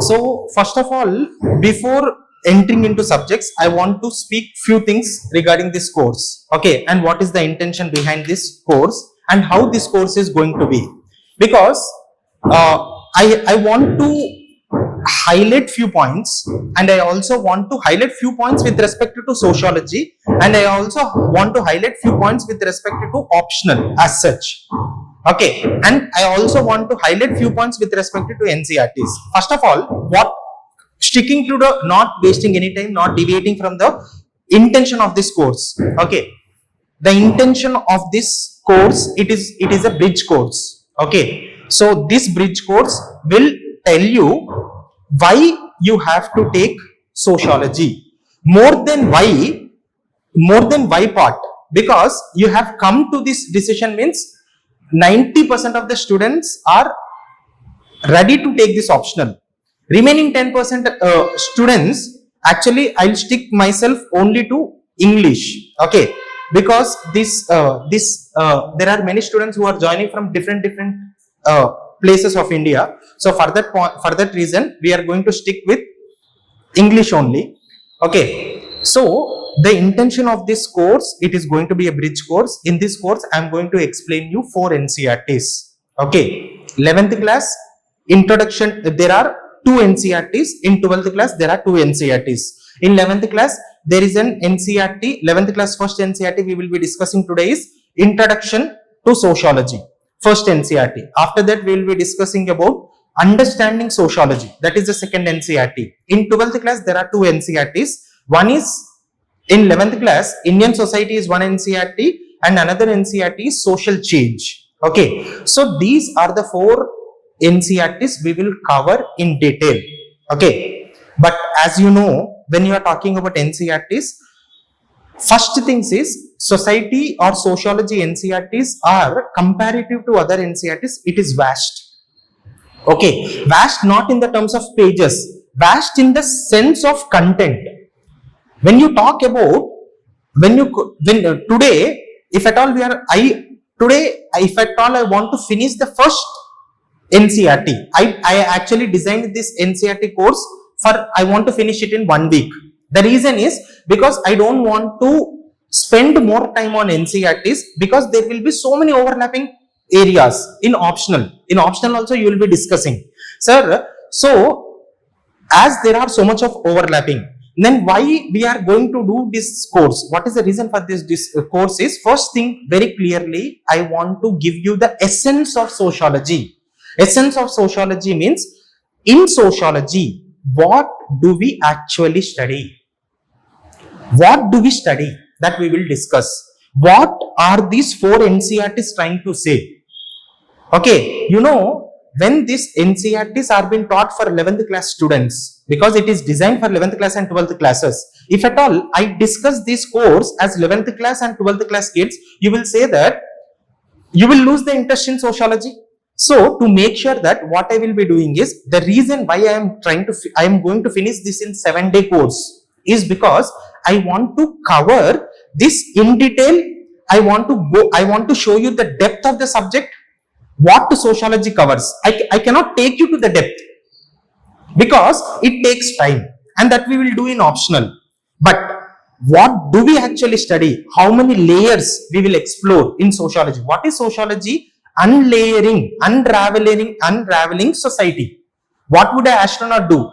So first of all, before entering into subjects, I want to speak few things regarding this course. Okay, and what is the intention behind this course and how this course is going to be. Because I want to highlight few points, and I also want to highlight few points with respect to sociology, and I also want to highlight few points with respect to optional as such. Okay, and I also want to highlight few points with respect to NCERTs. First of all, sticking to the not wasting any time, not deviating from the intention of this course. Okay, the intention of this course, it is a bridge course. Okay, so this bridge course will tell you why you have to take sociology. More than why part, because you have come to this decision means 90% of the students are ready to take this optional. Remaining 10% students, actually I'll stick myself only to English. Okay, because there are many students who are joining from different places of India. So for that reason, we are going to stick with English only. Okay, so the intention of this course, it is going to be a bridge course. In this course, I am going to explain you 4 NCERTs. Okay, 11th class introduction, there are 2 NCERTs. In 12th class, there are 2 NCERTs. In 11th class, there is an NCERT. 11th class first NCERT we will be discussing today is Introduction to Sociology. First NCERT. After that, we will be discussing about Understanding Sociology. That is the second NCERT. In 12th class, there are 2 NCERTs. One is in 11th class, Indian Society is one NCERT, and another NCERT is Social Change. Okay, so these are the 4 NCERTs we will cover in detail. Okay, but as you know, when you are talking about NCERTs, first things is society or sociology NCERTs are comparative to other NCERTs, it is vast. Okay, vast not in the terms of pages, vast in the sense of content. When you talk about, today, if at all I want to finish the first NCERT, I actually designed this NCERT course for, I want to finish it in 1 week. The reason is because I don't want to spend more time on NCERTs, because there will be so many overlapping areas in optional. In optional also you will be discussing. Sir, so as there are so much of overlapping, then why we are going to do this course? What is the reason for this course is, first thing very clearly, I want to give you the essence of sociology. Essence of sociology means, in sociology, what do we actually study? What do we study? That we will discuss. What are these 4 NCERTs trying to say? Okay, you know, when these NCERTs are being taught for 11th class students, because it is designed for 11th class and 12th classes, if at all I discuss this course as 11th class and 12th class kids, you will say that you will lose the interest in sociology. So to make sure that what I will be doing is, the reason why I am going to finish this in 7-day course is because I want to cover this in detail. I want to show you the depth of the subject, what sociology covers. I cannot take you to the depth because it takes time, and that we will do in optional. But what do we actually study? How many layers we will explore in sociology? What is sociology? Unlayering, unraveling society. What would an astronaut do?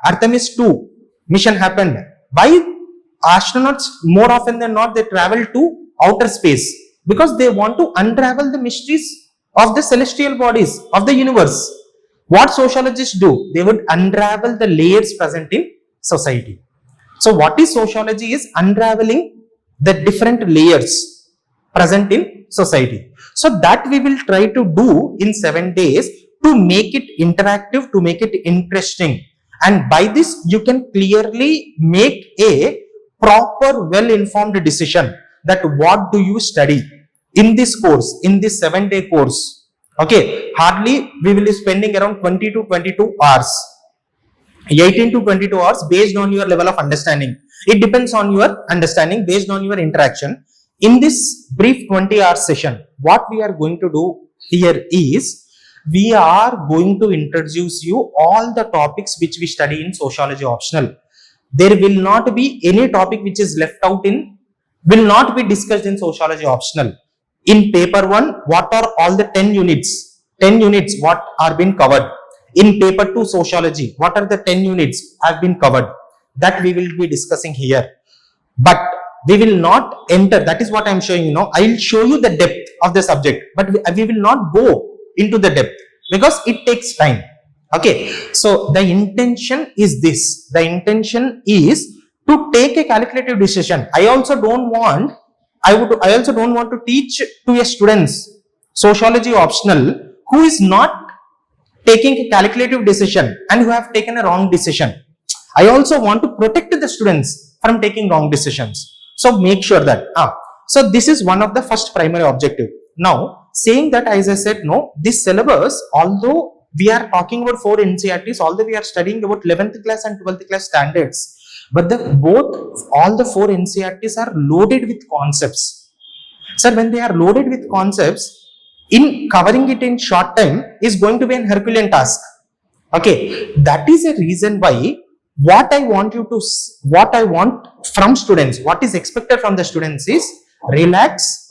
Artemis 2 mission happened. Why astronauts more often than not they travel to outer space? Because they want to unravel the mysteries of the celestial bodies of the universe. What sociologists do? They would unravel the layers present in society. So what is sociology is unraveling the different layers present in society. So that we will try to do in 7 days to make it interactive, to make it interesting. And by this, you can clearly make a proper, well-informed decision that what do you study in this course, in this 7-day course. Okay, hardly we will be spending around 20 to 22 hours. 18 to 22 hours based on your level of understanding. It depends on your understanding based on your interaction. In this brief 20-hour session, what we are going to do here is, we are going to introduce you all the topics which we study in Sociology Optional. There will not be any topic which is left out will not be discussed in Sociology Optional. In paper 1, what are all the 10 units? 10 units what are being covered. In paper 2 Sociology, what are the 10 units have been covered? That we will be discussing here. But we will not enter, that is what I am showing you now. I will show you the depth of the subject, but we will not go into the depth because it takes time. Okay, so the intention is this. The intention is to take a calculative decision. I also don't want to teach to a students Sociology Optional who is not taking a calculative decision and who have taken a wrong decision. I also want to protect the students from taking wrong decisions. So make sure that, so this is one of the first primary objective. Now, saying that, as I said, no, this syllabus, although we are talking about 4 NCERTs, although we are studying about 11th class and 12th class standards, but all the 4 NCERTs are loaded with concepts. Sir, when they are loaded with concepts, in covering it in short time is going to be an Herculean task. Okay, that is a reason why what I want from students, what is expected from the students is relax,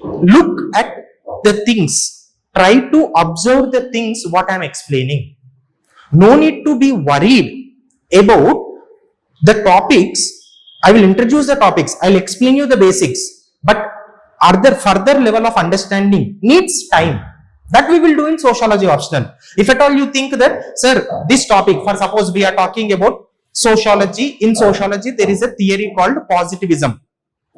look at the things, try to observe the things what I am explaining. No need to be worried about the topics. I will introduce the topics, I will explain you the basics, but other further level of understanding needs time. That we will do in Sociology Optional. If at all you think that, sir, this topic, for suppose we are talking about sociology, in sociology there is a theory called positivism.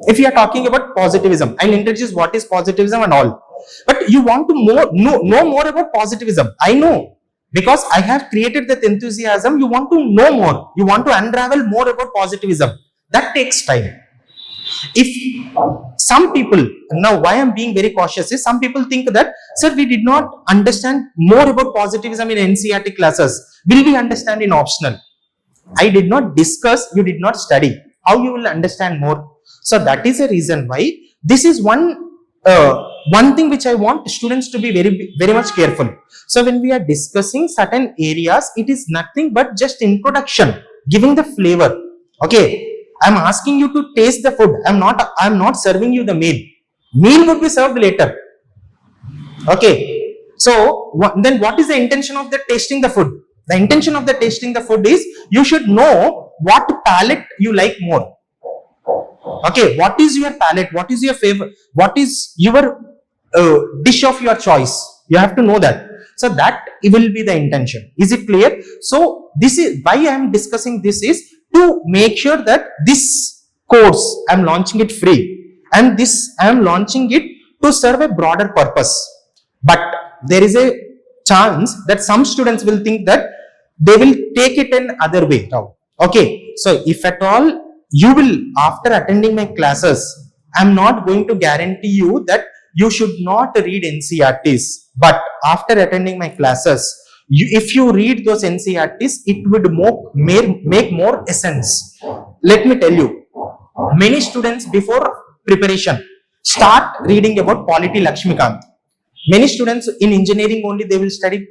If you are talking about positivism, I will introduce what is positivism and all. But you want to know more about positivism. I know, because I have created that enthusiasm. You want to know more. You want to unravel more about positivism. That takes time. If some people, now why I am being very cautious is, some people think that, sir, we did not understand more about positivism in NCERT classes. Will we understand in optional? I did not discuss, you did not study. How you will understand more? So that is a reason why this is one thing which I want students to be very much careful. So when we are discussing certain areas, it is nothing but just introduction, giving the flavor. Okay, I am asking you to taste the food. I am not serving you the meal. Meal would be served later. Okay, so then what is the intention of the tasting the food? The intention of the tasting the food is you should know what palate you like more. Okay, what is your palate? What is your favorite? What is your dish of your choice? You have to know that. So that will be the intention. Is it clear? So this is why I am discussing this, is to make sure that this course I am launching it free, and this I am launching it to serve a broader purpose. But there is a chance that some students will think that they will take it in other way now. Okay, so if at all you will, after attending my classes, I am not going to guarantee you that you should not read NCERTs, but after attending my classes, if you read those NCERTs, it would make more essence. Let me tell you, many students before preparation start reading about polity Lakshmikant. Many students in engineering only, they will study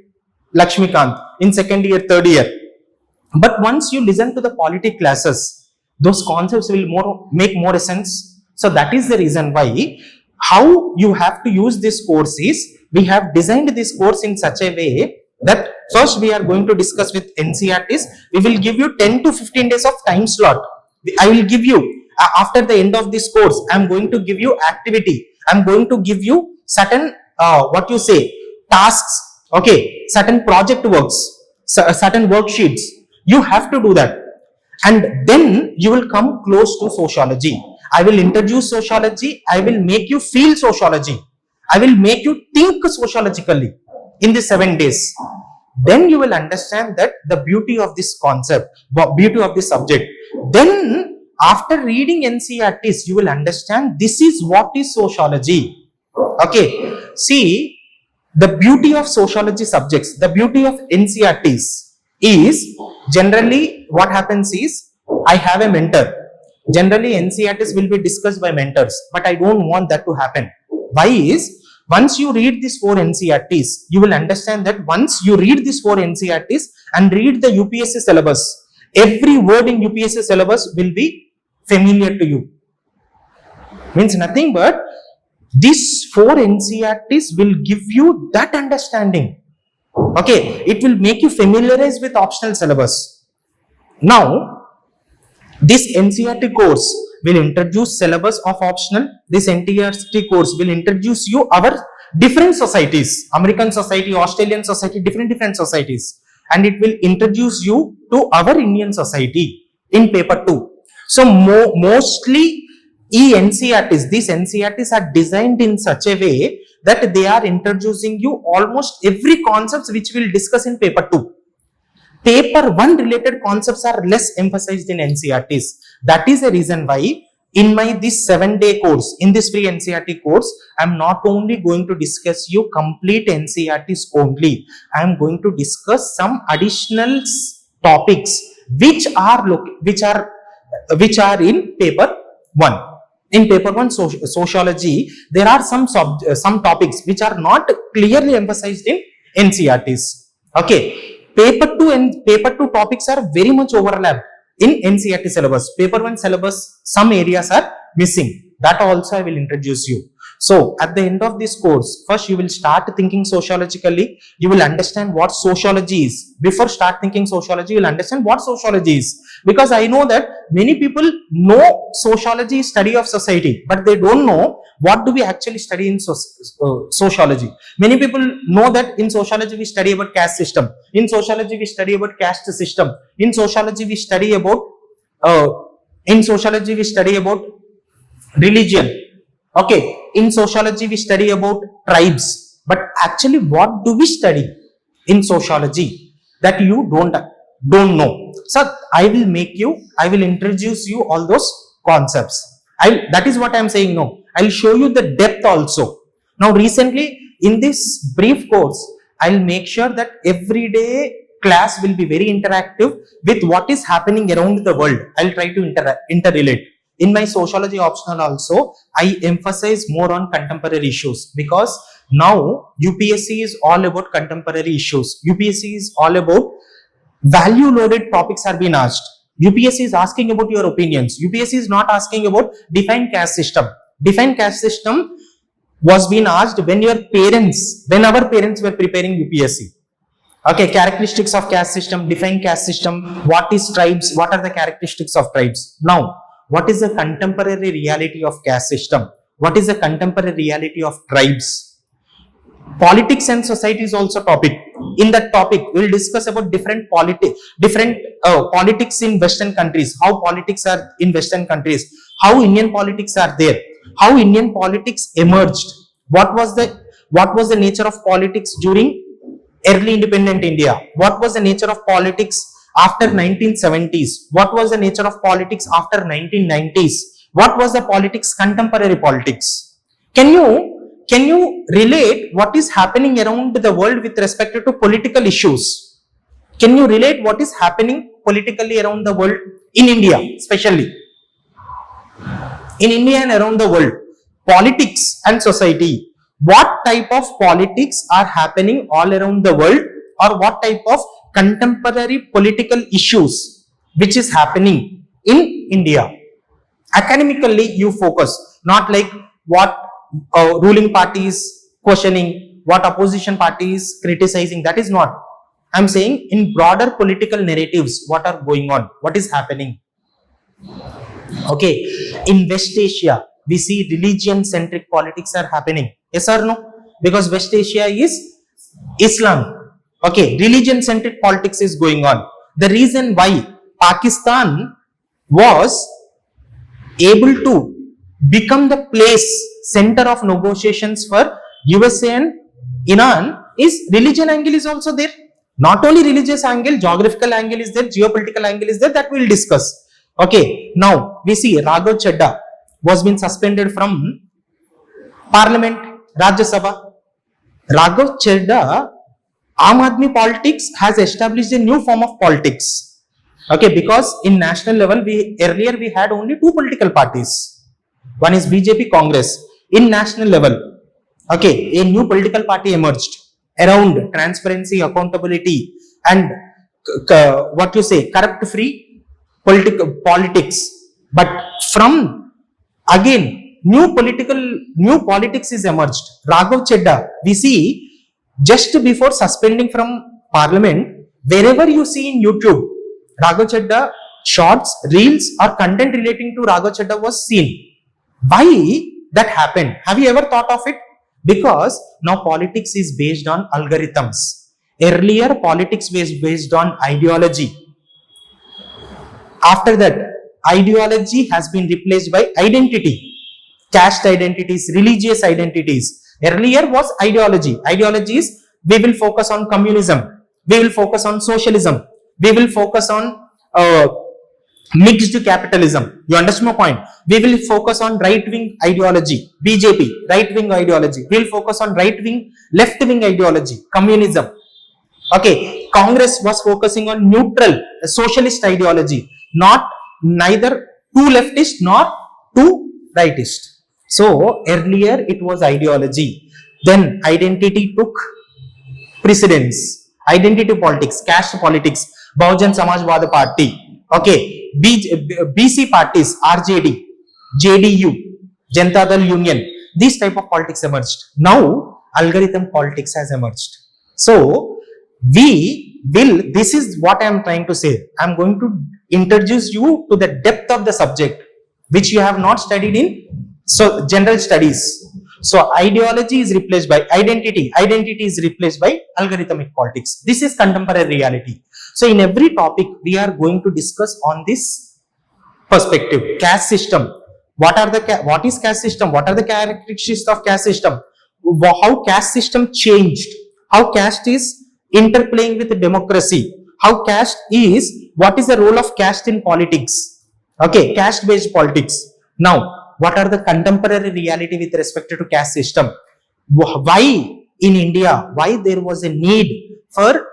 Lakshmikant in second year, third year. But once you listen to the polity classes, those concepts will make more sense. So that is the reason why how you have to use this course is, we have designed this course in such a way that first we are going to discuss with NCERTs. We will give you 10 to 15 days of time slot. I will give you, after the end of this course, I am going to give you activity. I am going to give you certain, tasks, okay, certain project works, certain worksheets. You have to do that. And then you will come close to sociology. I will introduce sociology. I will make you feel sociology. I will make you think sociologically in the 7 days. Then you will understand that the beauty of this concept, beauty of this subject. Then after reading NCERTs, you will understand this is what is sociology. Okay, see, the beauty of sociology subjects, the beauty of NCERTs is, generally what happens is, I have a mentor. Generally NCERTs will be discussed by mentors, but I don't want that to happen. Why is, once you read these 4 NCERTs, you will understand that once you read these 4 NCERTs and read the UPSC syllabus, every word in UPSC syllabus will be familiar to you. Means nothing but these 4 NCERTs will give you that understanding. Okay, it will make you familiarize with optional syllabus. Now, this NCERT course will introduce syllabus of optional. This NCERT course will introduce you our different societies, American society, Australian society, different societies, and it will introduce you to our Indian society in paper 2. So mostly NCERTs, these NCERTs are designed in such a way that they are introducing you almost every concepts which we will discuss in paper 2. Paper 1 related concepts are less emphasized in NCERTs. That is the reason why in my this 7-day course, in this free NCERT course, I am not only going to discuss you complete NCERTs only. I am going to discuss some additional topics which are in paper 1. In paper 1 sociology, there are some topics which are not clearly emphasized in NCERTs. Okay. Paper 2 and paper 2 topics are very much overlapped in NCERT syllabus. Paper 1 syllabus, some areas are missing. That also I will introduce you. So at the end of this course, first you will start thinking sociologically. You will understand what sociology is. Before start thinking sociology, you will understand what sociology is. Because I know that many people know sociology is study of society, but they don't know what do we actually study in sociology. Many people know that in sociology we study about caste system. In sociology we study about caste system. In sociology we study about religion. Okay, in sociology we study about tribes, but actually what do we study in sociology that you don't know? So I will introduce you all those concepts. That is what I am saying now. I will show you the depth also. Now recently in this brief course, I will make sure that every day class will be very interactive with what is happening around the world. I will try to interrelate. In my sociology optional also, I emphasize more on contemporary issues because now UPSC is all about contemporary issues. UPSC is all about value loaded topics are being asked. UPSC is asking about your opinions. UPSC is not asking about defined caste system. Defined caste system was being asked when our parents were preparing UPSC. Okay, characteristics of caste system, defined caste system, what is tribes, what are the characteristics of tribes. Now, what is the contemporary reality of caste system? What is the contemporary reality of tribes? Politics and society is also topic. In that topic, we will discuss about different politics in Western countries, how politics are in Western countries, how Indian politics are there, how Indian politics emerged, what was the nature of politics during early independent India, what was the nature of politics after 1970s, what was the nature of politics after 1990s, what was the contemporary politics. Can you relate what is happening around the world with respect to political issues? Can you relate what is happening politically around the world in India, especially in India and around the world? Politics and society. What type of politics are happening all around the world, or what type of contemporary political issues which is happening in India? Academically, you focus, not like what ruling parties questioning, what opposition parties criticizing. That is not. I am saying in broader political narratives, what are going on, what is happening. Okay, in West Asia, we see religion-centric politics are happening. Yes or no? Because West Asia is Islam. Okay, religion-centric politics is going on. The reason why Pakistan was able to become the center of negotiations for USA and Iran is religion angle is also there. Not only religious angle, geographical angle is there, geopolitical angle is there, that we will discuss. Okay, now we see Raghav Chadha was been suspended from Parliament, Rajya Sabha. Raghav Chadha, Aam Aadmi politics has established a new form of politics. Okay, because in national level, earlier we had only two political parties. One is BJP, Congress. In national level, Okay, a new political party emerged around transparency, accountability, and what you say, corrupt free politics. But from again new politics is emerged. Raghav Chedda, we see just before suspending from parliament, wherever you see in YouTube, Raghav Chedda shorts, reels, or content relating to Raghav Chedda was seen. Why that happened? Have you ever thought of it? Because now politics is based on algorithms. Earlier politics was based on ideology. After that, ideology has been replaced by identity, caste identities, religious identities. Earlier was ideology. Ideology is, we will focus on communism, we will focus on socialism, we will focus on mixed capitalism. You understand my point? We will focus on right-wing ideology, BJP, right-wing ideology. We will focus on right-wing, left-wing ideology, communism. Okay, Congress was focusing on neutral, socialist ideology, not neither too leftist nor too rightist. So earlier it was ideology, then identity took precedence. Identity politics, caste politics, Bahujan Samajwadi Party, okay, BC parties, RJD, JDU, Janata Dal Union, these type of politics emerged. Now algorithm politics has emerged. So we will, this is what I am trying to say. I am going to introduce you to the depth of the subject which you have not studied in general studies. So ideology is replaced by identity, identity is replaced by algorithmic politics. This is contemporary reality. So in every topic we are going to discuss on this perspective. Caste system, what is caste system, what are the characteristics of caste system, how caste system changed, how caste is interplaying with democracy, how caste is, what is the role of caste in politics, okay, caste based politics. Now what are the contemporary reality with respect to caste system, why in India, why there was a need for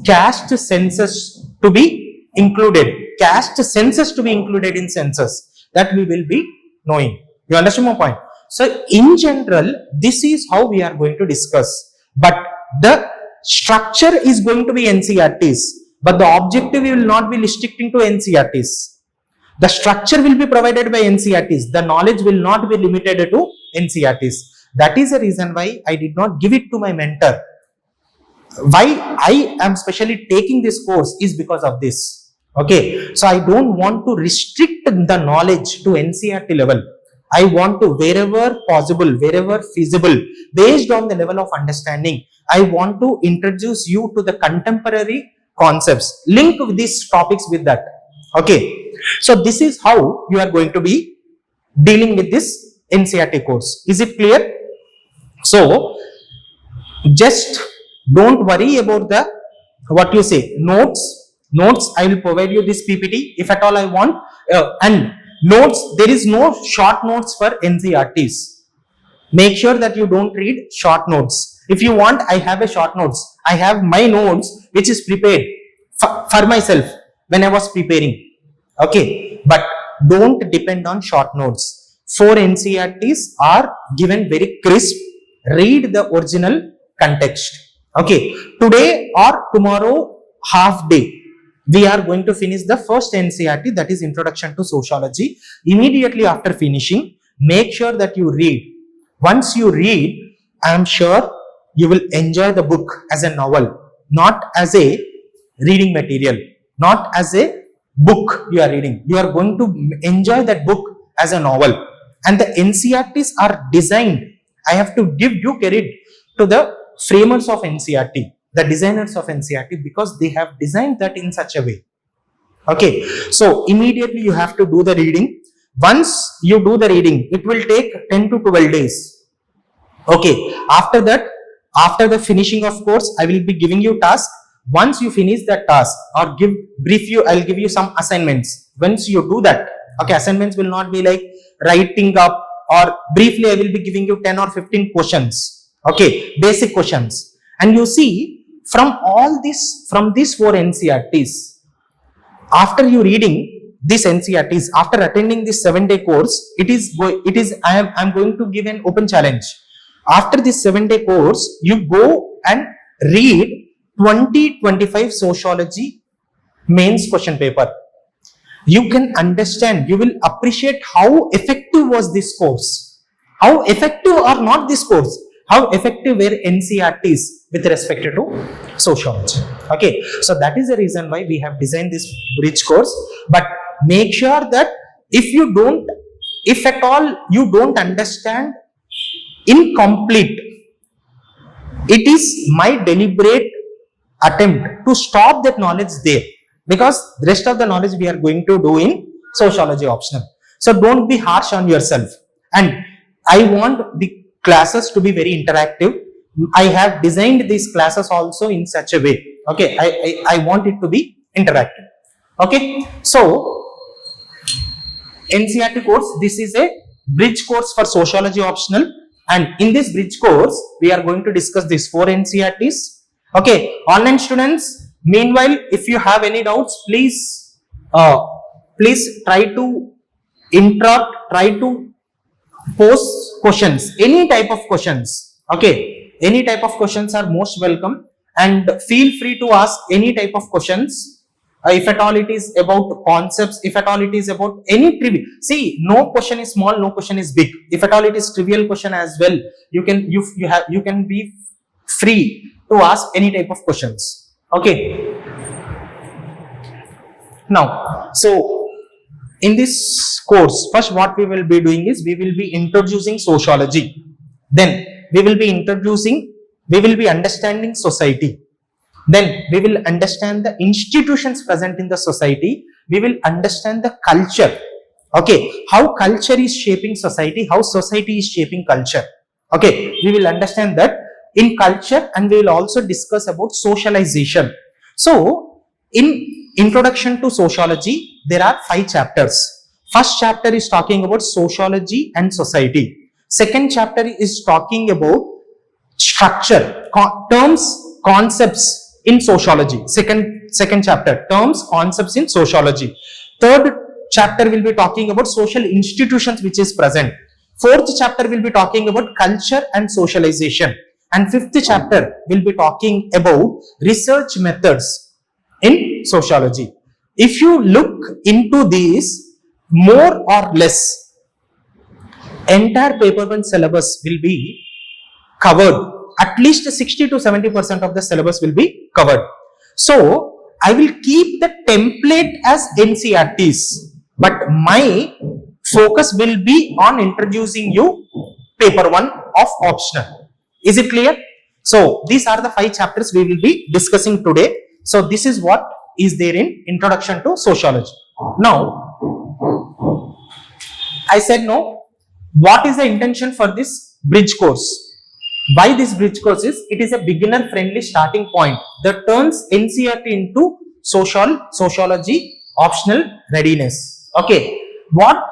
caste census to be included, caste census to be included in census, that we will be knowing. You understand my point? So in general this is how we are going to discuss, but the structure is going to be NCERTs, but the objective will not be restricting to NCERTs. The structure will be provided by NCERTs. The knowledge will not be limited to NCERTs. That is the reason why I did not give it to my mentor. Why I am specially taking this course is because of this. Okay, so I don't want to restrict the knowledge to NCERT level. I want to, wherever possible, wherever feasible, based on the level of understanding, I want to introduce you to the contemporary concepts, link these topics with that. Okay, so this is how you are going to be dealing with this NCERT course. Is it clear? So just don't worry about the, what you say, notes. I will provide you this PPT if at all I want, and notes, there is no short notes for NCERTs. Make sure that you don't read short notes. If you want, I have a short notes. I have my notes which is prepared for myself when I was preparing. Okay, but don't depend on short notes. 4 NCERTs are given very crisp. Read the original context. Okay, today or tomorrow half day we are going to finish the first NCERT, that is Introduction to Sociology. Immediately after finishing, make sure that you read. Once you read, I am sure you will enjoy the book as a novel, not as a reading material, not as a book you are reading. You are going to enjoy that book as a novel. And the NCERTs are designed, I have to give due credit to the framers of NCERT, the designers of NCERT, because they have designed that in such a way. Okay, so immediately you have to do the reading. Once you do the reading, it will take 10 to 12 days. Okay, after that, after the finishing of course, I will be giving you task. Once you finish that task or I'll give you some assignments. Once you do that, okay, assignments will not be like writing up, or briefly I will be giving you 10 or 15 questions. Okay, basic questions. And you see, from all this, from these 4 NCERTs, after you reading these NCERTs, after attending this 7-day course, I am going to give an open challenge. After this 7-day course, you go and read 2025 sociology mains question paper. You can understand, you will appreciate how effective was this course. How effective or not this course. How effective were NCERTs with respect to sociology. Okay, so that is the reason why we have designed this bridge course. But make sure that if at all you don't understand incomplete, it is my deliberate attempt to stop that knowledge there, because the rest of the knowledge we are going to do in Sociology Optional. So don't be harsh on yourself. And I want the classes to be very interactive. I have designed these classes also in such a way. Okay, I want it to be interactive. Okay, so NCERT course, this is a bridge course for Sociology Optional, and in this bridge course we are going to discuss these 4 NCERTs. Okay, online students, meanwhile, if you have any doubts, please try to interrupt, try to post questions, any type of questions. Okay, any type of questions are most welcome, and feel free to ask any type of questions. If at all it is about concepts, if at all it is about any trivial, see, no question is small, no question is big. If at all it is trivial question as well, you can be free to ask any type of questions. Okay. Now, so in this course, first what we will be doing is we will be introducing sociology. Then we will be understanding society. Then we will understand the institutions present in the society. We will understand the culture. Okay, how culture is shaping society, how society is shaping culture. Okay, we will understand that in culture, and we will also discuss about socialization. So, in introduction to sociology, there are 5 chapters. First chapter is talking about sociology and society. Second chapter is talking about structure, terms, concepts in sociology. Second chapter, terms, concepts in sociology. Third chapter will be talking about social institutions which is present. Fourth chapter will be talking about culture and socialization. And fifth chapter will be talking about research methods in sociology. If you look into these, more or less, entire paper 1 syllabus will be covered. At least 60 to 70% of the syllabus will be covered. So, I will keep the template as NCERTs, but my focus will be on introducing you paper 1 of optional. Is it clear? So, these are the 5 chapters we will be discussing today. So, this is what is there in introduction to sociology. Now, I said no. What is the intention for this bridge course? Why this bridge course is, it is a beginner friendly starting point that turns NCERT into sociology optional readiness. Okay, what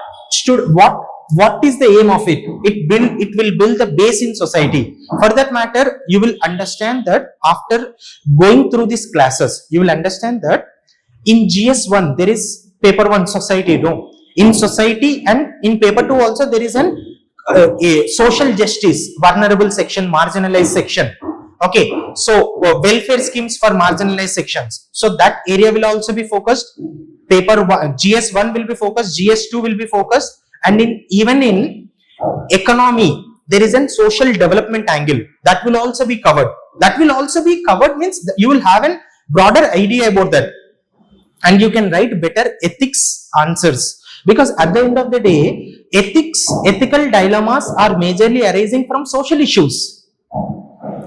is the aim of it? It will build the base in society. For that matter, you will understand that after going through these classes, you will understand that in GS1 there is paper 1 society, no? In society, and in paper 2 also there is an a social justice, vulnerable section, marginalized section. Okay, so welfare schemes for marginalized sections. So that area will also be focused. Paper 1, GS1 will be focused, GS2 will be focused, and even in economy, there is a social development angle that will also be covered. That will also be covered means you will have a broader idea about that, and you can write better ethics answers. Because at the end of the day, ethical dilemmas are majorly arising from social issues.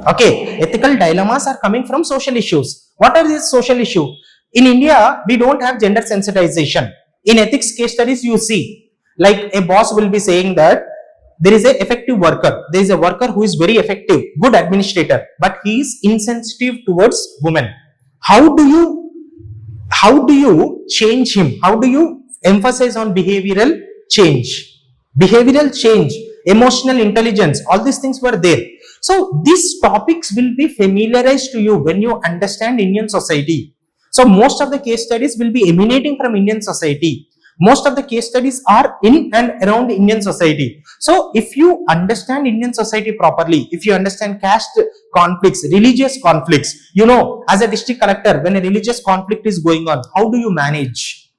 Okay, ethical dilemmas are coming from social issues. What are these social issues? In India, we don't have gender sensitization. In ethics case studies, you see, like a boss will be saying that there is an effective worker. There is a worker who is very effective, good administrator, but he is insensitive towards women. How do you change him? How do you emphasize on behavioral change? Behavioral change, emotional intelligence, all these things were there. So these topics will be familiarized to you when you understand Indian society. So most of the case studies will be emanating from Indian society. Most of the case studies are in and around Indian society. So if you understand Indian society properly, if you understand caste conflicts, religious conflicts, you know, as a district collector, when a religious conflict is going on, how do you manage?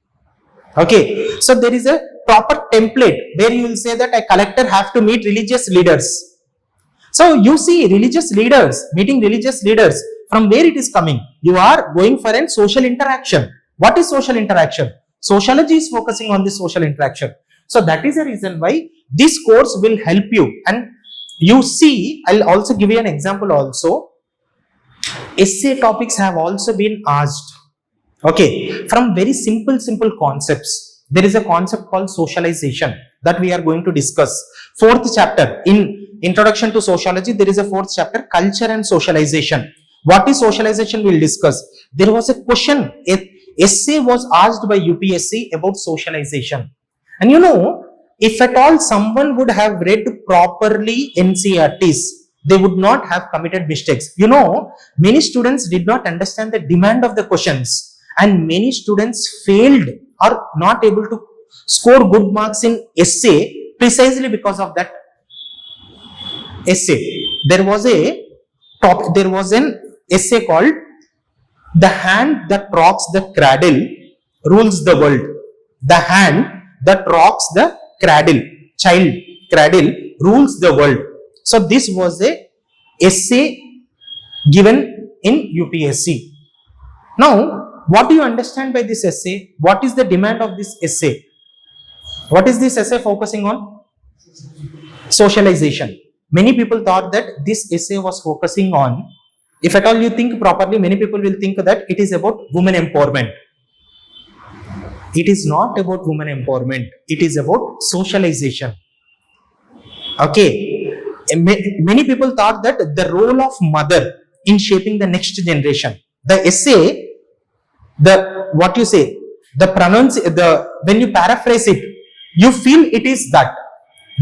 Okay, so there is a proper template where you will say that a collector have to meet religious leaders. So you see religious leaders, meeting religious leaders, from where it is coming? You are going for a social interaction. What is social interaction? Sociology is focusing on this social interaction. So that is the reason why this course will help you. And you see, I'll also give you an example also. Essay topics have also been asked. Okay, from very simple concepts. There is a concept called socialization that we are going to discuss. Fourth chapter in Introduction to Sociology, there is a fourth chapter, Culture and Socialization. What is socialization? We'll discuss. There was a question, essay was asked by UPSC about socialization. And you know, if at all someone would have read properly NCERTs, they would not have committed mistakes. You know, many students did not understand the demand of the questions, and many students failed or not able to score good marks in essay precisely because of that essay. There was an essay called "The Hand That Rocks the Cradle Rules the World." The hand that rocks the cradle, child cradle, rules the world. So this was a essay given in UPSC. Now, what do you understand by this essay? What is the demand of this essay? What is this essay focusing on? Socialization. Many people thought that this essay was focusing on, if at all you think properly, many people will think that it is about women empowerment. It is not about women empowerment. It is about socialization. Okay. Many people thought that the role of mother in shaping the next generation. The essay, when you paraphrase it, you feel it is that.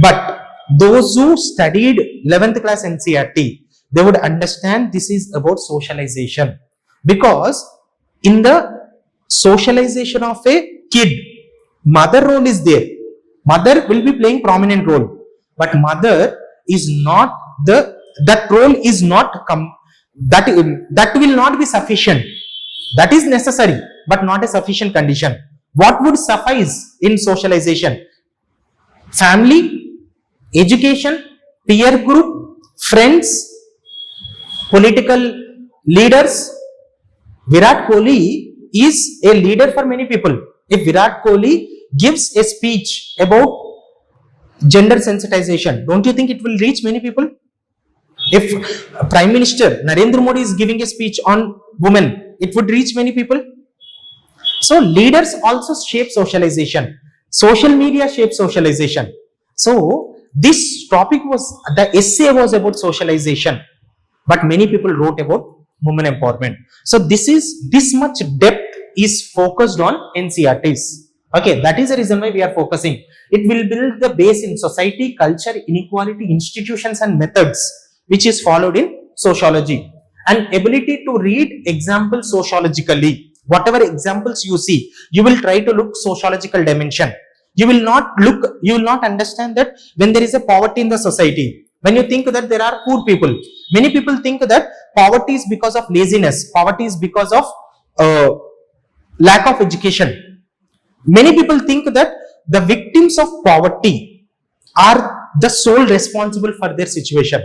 But those who studied 11th class NCERT, they would understand this is about socialization. Because in the socialization of a kid, mother role is there. Mother will be playing prominent role. But mother is not that role is not that will not be sufficient. That is necessary, but not a sufficient condition. What would suffice in socialization? Family, education, peer group, friends, political leaders. Virat Kohli is a leader for many people. If Virat Kohli gives a speech about gender sensitization, don't you think it will reach many people? If Prime Minister Narendra Modi is giving a speech on women, it would reach many people. So leaders also shape socialization. Social media shapes socialization. So this topic the essay was about socialization, but many people wrote about women empowerment. So this much depth is focused on NCERTs. Okay, that is the reason why we are focusing. It will build the base in society, culture, inequality, institutions and methods which is followed in sociology. And ability to read examples sociologically. Whatever examples you see, you will try to look sociological dimension. You will not understand that when there is a poverty in the society, when you think that there are poor people, many people think that poverty is because of laziness, poverty is because of lack of education. Many people think that the victims of poverty are the sole responsible for their situation.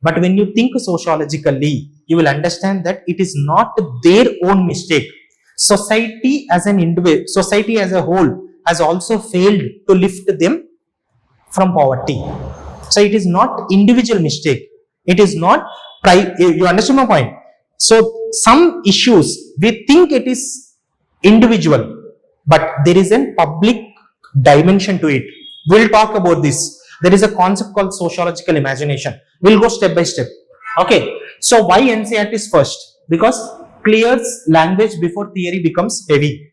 But when you think sociologically, you will understand that it is not their own mistake. Society as an individual, society as a whole has also failed to lift them from poverty. So it is not individual mistake. It is not, you understand my point? So some issues, we think it is individual, but there is a public dimension to it. We'll talk about this. There is a concept called sociological imagination. We'll go step by step. Okay. So why NCERT is first? Because clears language before theory becomes heavy.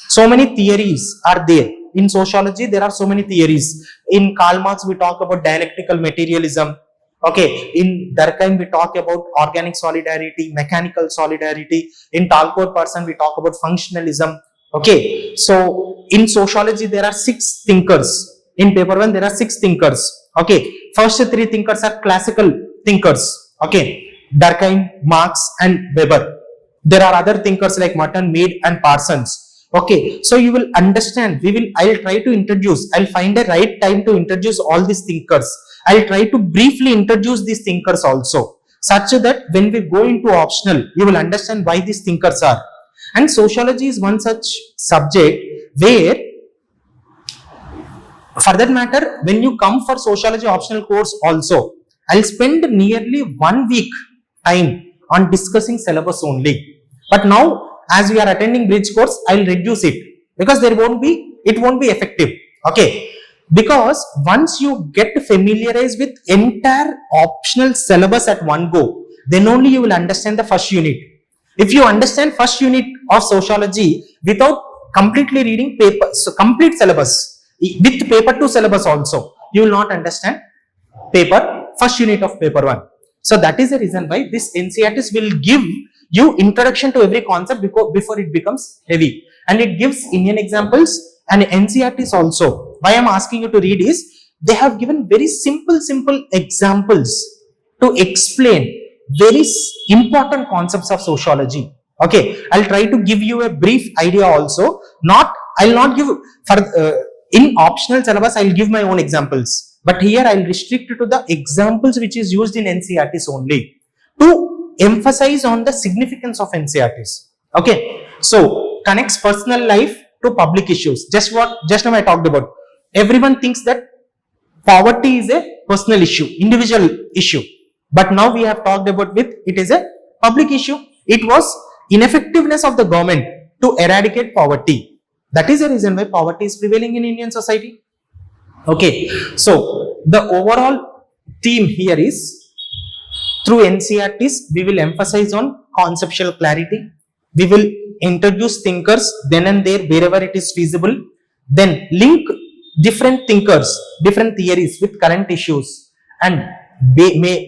So many theories are there. In sociology, there are so many theories. In Karl Marx, we talk about dialectical materialism. Okay. In Durkheim, we talk about organic solidarity, mechanical solidarity. In Talcott person, we talk about functionalism. Okay, so in sociology there are 6 thinkers. In paper 1 there are 6 thinkers. Okay, first 3 thinkers are classical thinkers. Okay, Durkheim, Marx and Weber. There are other thinkers like Merton, Mead and Parsons. Okay, so you will understand, I'll try to introduce, I'll find a right time to introduce all these thinkers. I'll try to briefly introduce these thinkers also, such that when we go into optional, you will understand why these thinkers are. And sociology is one such subject where, for that matter, when you come for sociology optional course also, I'll spend nearly 1 week time on discussing syllabus only. But now, as we are attending bridge course, I'll reduce it because it won't be effective. Okay, because once you get familiarized with entire optional syllabus at one go, then only you will understand the first unit. If you understand first unit of sociology without completely reading paper, so complete syllabus with paper 2 syllabus also, you will not understand first unit of paper 1. So that is the reason why this NCERTs will give you introduction to every concept before it becomes heavy, and it gives Indian examples. And NCERTs also, why I am asking you to read is, they have given very simple examples to explain very important concepts of sociology. Okay, I'll try to give you a brief idea also. I'll not give in optional syllabus, I'll give my own examples, but here I'll restrict to the examples which is used in NCERTs only to emphasize on the significance of NCERTs. Okay, so connects personal life to public issues. Just now I talked about. Everyone thinks that poverty is a personal issue, individual issue, but now we have talked about it is a public issue. It was ineffectiveness of the government to eradicate poverty. That is the reason why poverty is prevailing in Indian society. Okay, so the overall theme here is, through NCERTs, we will emphasize on conceptual clarity. We will introduce thinkers then and there wherever it is feasible. Then link different thinkers, different theories with current issues, and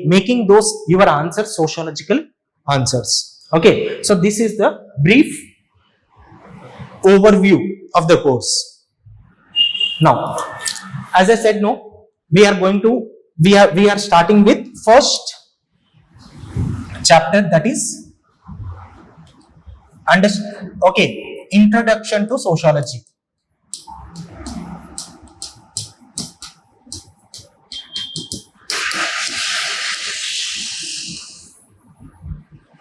making those your answers sociological answers. Okay, so this is the brief overview of the course. Now, as I said, we are starting with first chapter, that is Introduction to Sociology.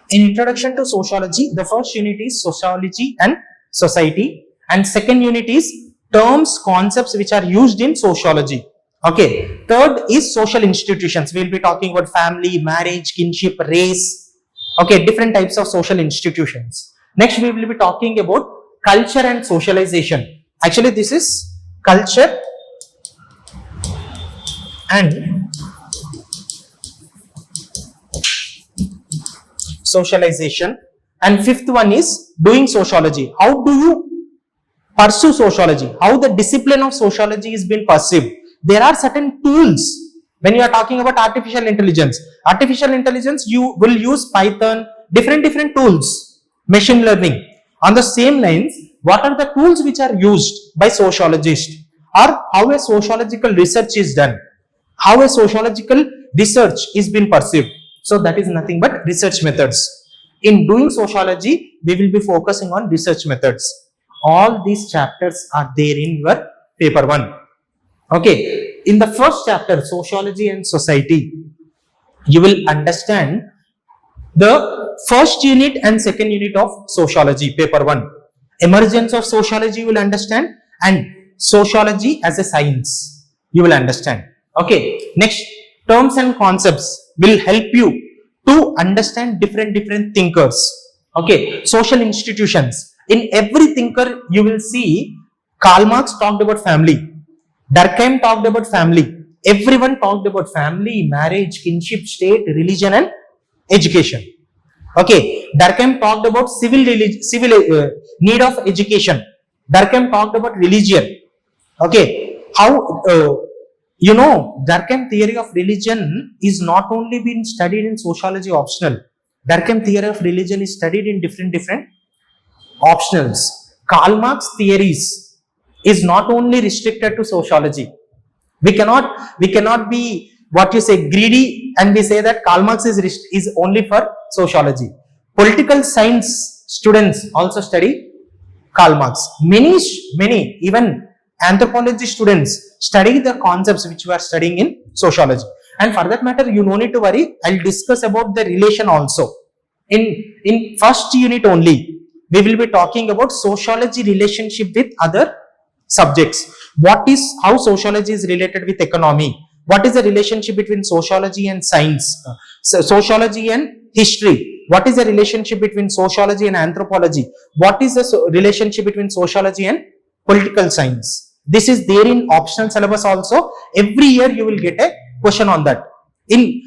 In Introduction to Sociology, the first unit is Sociology and Society, and second unit is terms, concepts which are used in sociology. Okay, third is social institutions. We will be talking about family, marriage, kinship, race. Okay, different types of social institutions. Next, we will be talking about culture and socialization. Actually, this is culture and socialization. And fifth one is doing sociology. How do you pursue sociology? How the discipline of sociology is being perceived? There are certain tools. When you are talking about artificial intelligence, you will use Python, different tools, machine learning. On the same lines, what are the tools which are used by sociologists, or how a sociological research is done, how a sociological research is being perceived? So that is nothing but research methods. In doing sociology, we will be focusing on research methods. All these chapters are there in your paper 1. Okay, in the first chapter, Sociology and Society, you will understand the first unit and second unit of sociology, paper 1. Emergence of sociology you will understand, and sociology as a science you will understand. Okay, next, terms and concepts will help you to understand different thinkers. Okay, social institutions. In every thinker you will see Karl Marx talked about family, Durkheim talked about family, everyone talked about family, marriage, kinship, state, religion and education. Okay, Durkheim talked about civil need of education. Durkheim talked about religion. Okay, how Durkheim theory of religion is not only been studied in sociology optional. Durkheim theory of religion is studied in different optionals. Karl Marx theories is not only restricted to sociology. We cannot be what you say greedy and we say that Karl Marx is only for sociology. Political science students also study Karl Marx. Many even anthropology students study the concepts which we are studying in sociology. And for that matter, you no need to worry. I'll discuss about the relation also. In first unit only, we will be talking about sociology relationship with other subjects. How sociology is related with economy? What is the relationship between sociology and science? Sociology and history. What is the relationship between sociology and anthropology? What is the relationship between sociology and political science? This is there in optional syllabus also. Every year you will get a question on that. In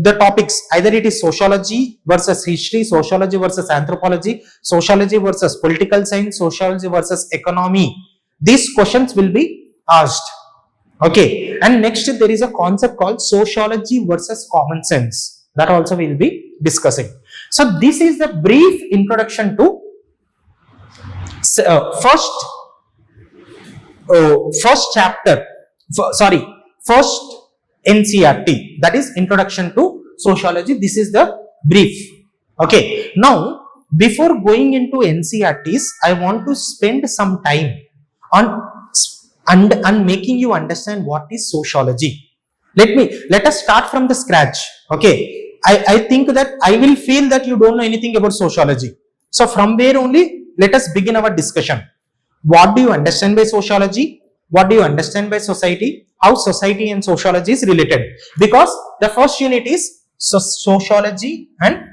the topics, either it is sociology versus history, sociology versus anthropology, sociology versus political science, sociology versus economy. These questions will be asked. Okay, and next there is a concept called sociology versus common sense. That also we will be discussing. So this is the brief introduction to first NCERT, that is introduction to sociology. This is the brief. Okay, now before going into NCERTs, I want to spend some time on making you understand what is sociology. Let us start from the scratch. Okay, I think that I will feel that you don't know anything about sociology. So from where only let us begin our discussion. What do you understand by sociology? What do you understand by society? How society and sociology is related? Because the first unit is sociology and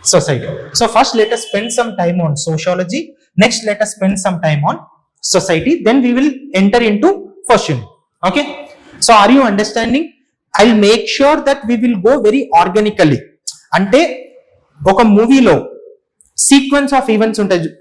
society. So first let us spend some time on sociology. Next let us spend some time on society. Then we will enter into first unit. Okay. So are you understanding? I'll make sure that we will go very organically. Ante oka movie lo sequence of events untayi.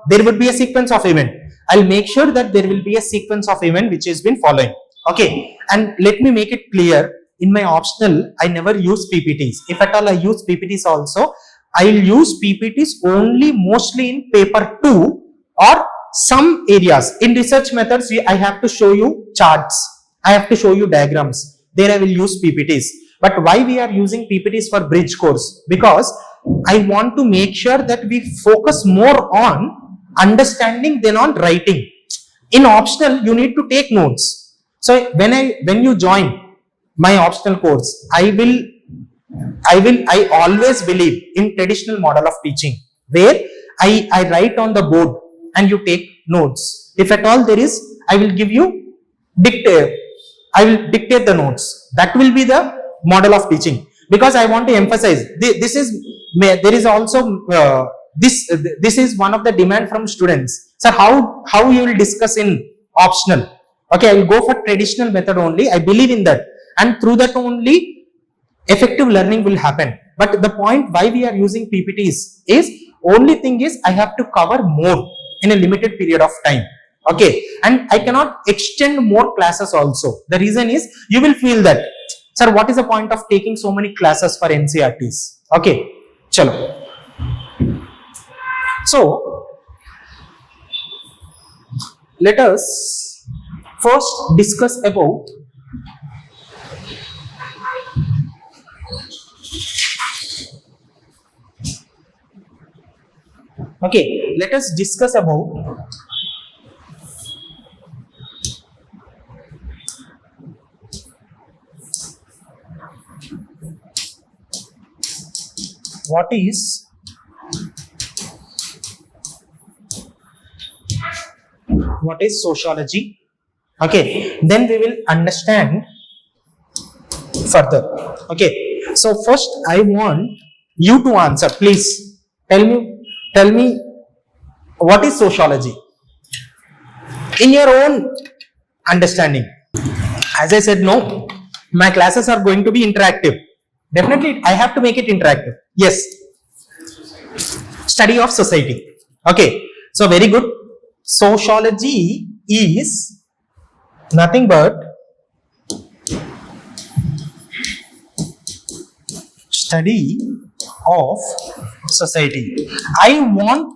There would be a sequence of event. I'll make sure that there will be a sequence of event which has been following. Okay. And let me make it clear. In my optional, I never use PPTs. If at all I use PPTs also, I will use PPTs only mostly in paper 2 or some areas. In research methods, I have to show you charts. I have to show you diagrams. There I will use PPTs. But why we are using PPTs for bridge course? Because I want to make sure that we focus more on understanding than on writing. In optional, you need to take notes. So when you join my optional course, I always believe in traditional model of teaching where I write on the board and you take notes. If at all there is, I will give you dictate. I will dictate the notes. That will be the model of teaching, because I want to emphasize this is one of the demand from students. So how you will discuss in optional? Okay, I will go for traditional method only. I believe in that, and through that only effective learning will happen. But the point why we are using PPTs is, only thing is I have to cover more in a limited period of time. Okay, and I cannot extend more classes also. The reason is you will feel that, sir, what is the point of taking so many classes for NCERTs? Okay, chalo. So let us first discuss about what is sociology. Okay, then we will understand further. Okay, so first I want you to answer. Please tell me what is sociology in your own understanding. As I said, no, my classes are going to be interactive. Definitely I have to make it interactive. Yes, study of society. Okay, so very good. Sociology is nothing but study of society. I want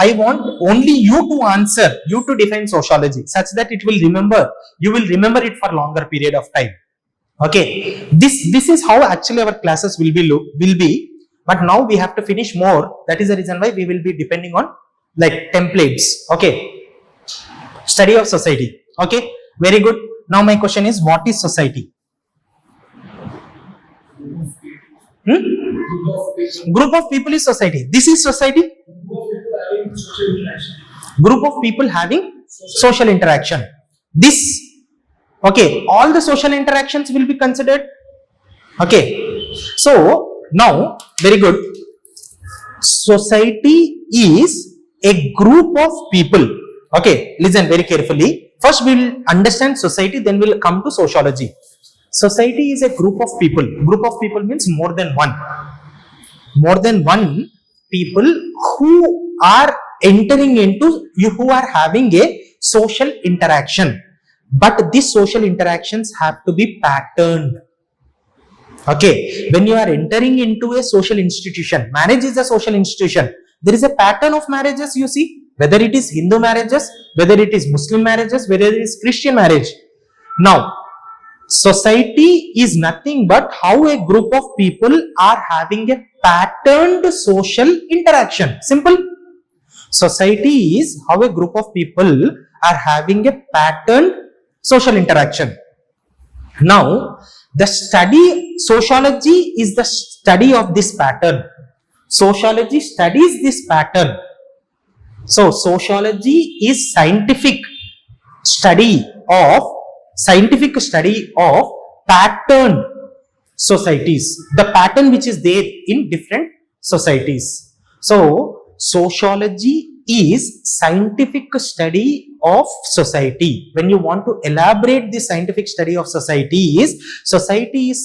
I want only you to answer, you to define sociology such that it will remember, you will remember it for longer period of time. Okay, this is how actually our classes will be, but now we have to finish more. That is the reason why we will be depending on like templates. Okay, study of society. Okay, very good. Now my question is, what is society? Group of people is society. This is society. Group of people having social interaction. This, okay, all the social interactions will be considered. Okay, so now very good. Society is a group of people. Okay, listen very carefully. First we will understand society, then we will come to sociology. Society is a group of people. Group of people means more than one. More than one people who are entering into, who are having a social interaction. But these social interactions have to be patterned. Okay, when you are entering into a social institution, marriage is a social institution. There is a pattern of marriages, you see, whether it is Hindu marriages, whether it is Muslim marriages, whether it is Christian marriage. Now, society is nothing but how a group of people are having a patterned social interaction. Simple. Society is how a group of people are having a patterned social interaction. Now, the study, sociology is the study of this pattern. Sociology studies this pattern. So, sociology is scientific study of patterned societies, the pattern which is there in different societies. So, sociology is scientific study of society. When you want to elaborate the scientific study of society is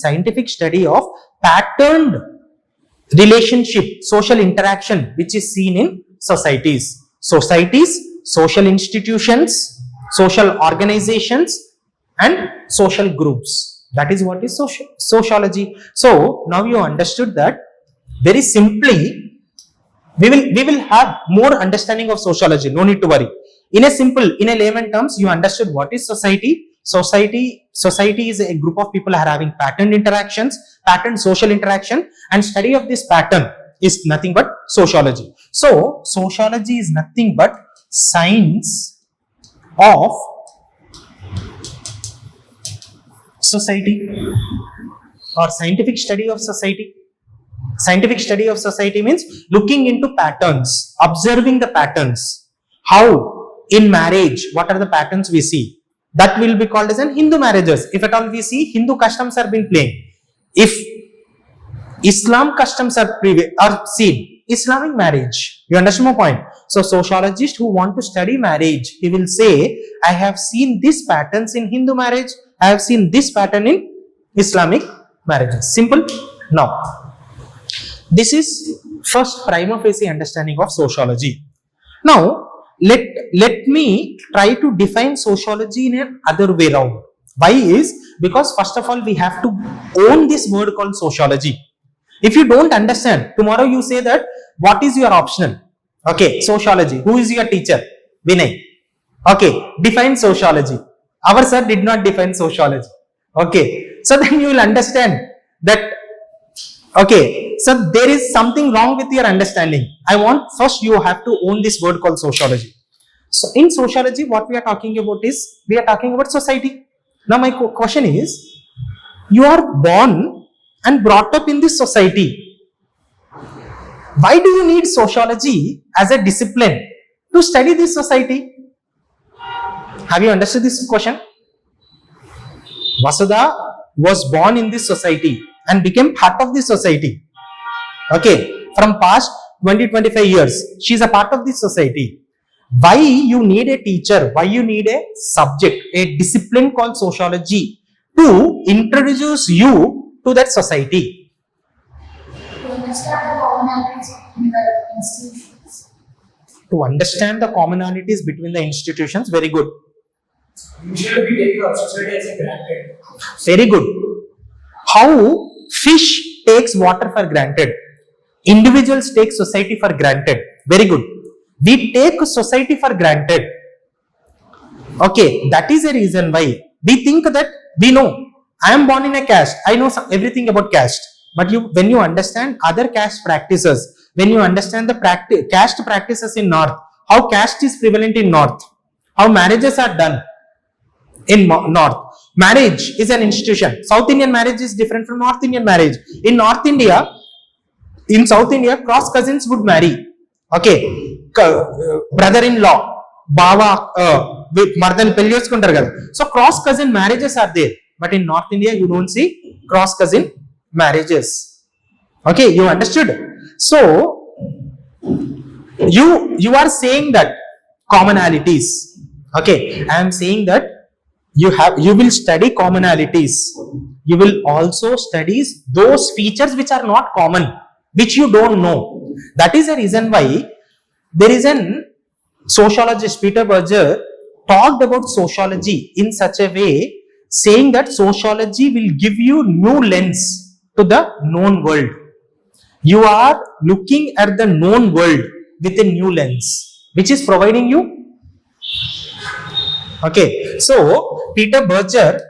scientific study of patterned relationship, social interaction which is seen in societies. Societies, social institutions, social organizations and social groups. That is what is sociology. So now you understood that. Very simply, we will have more understanding of sociology. No need to worry. In a layman terms, you understood what is society. Society is a group of people who are having patterned interactions, patterned social interaction, and study of this pattern is nothing but sociology. So sociology is nothing but science of society or scientific study of society. Scientific study of society means looking into patterns, observing the patterns. How in marriage, what are the patterns we see? That will be called as an Hindu marriages. If at all we see Hindu customs are being playing. If Islam customs are seen, Islamic marriage. You understand my point? So sociologists who want to study marriage, he will say, I have seen these patterns in Hindu marriage, I have seen this pattern in Islamic marriages. Simple. Now, this is first prima facie understanding of sociology. Now, let me try to define sociology in an other way round. Why is? Because first of all, we have to own this word called sociology. If you don't understand, tomorrow you say that, what is your optional? Okay, sociology. Who is your teacher? Vinay. Okay, define sociology. Our sir did not define sociology. Okay, so then you will understand that, okay, so there is something wrong with your understanding. I want first you have to own this word called sociology. So in sociology, what we are talking about is, we are talking about society. Now my question is, you are born and brought up in this society. Why do you need sociology as a discipline to study this society? Have you understood this question? Vasudha was born in this society and became part of this society. Okay, from past 20-25 years, she is a part of this society. Why you need a teacher? Why you need a subject, a discipline called sociology to introduce you to that society? To understand the commonalities in the institutions. To understand the commonalities between the institutions, very good. Usually we take our society as a granted. Very good. How fish takes water for granted. Individuals take society for granted. Very good. We take society for granted. Okay, that is the reason why we think that we know. I am born in a caste. I know everything about caste. But when you understand other caste practices, when you understand the caste practices in North, how caste is prevalent in North, how marriages are done in North. Marriage is an institution. South Indian marriage is different from North Indian marriage. In North India, in South India, cross cousins would marry. Okay, brother-in-law, Baba, Mardan Pellioskundargal. So cross cousin marriages are there. But in North India, you don't see cross cousin marriages. Okay, you understood? So you are saying that commonalities. Okay, I am saying that you will study commonalities. You will also study those features which are not common, which you don't know. That is the reason why there is an sociologist, Peter Berger, talked about sociology in such a way, saying that sociology will give you new lens to the known world. You are looking at the known world with a new lens, which is providing you. Okay, so Peter Berger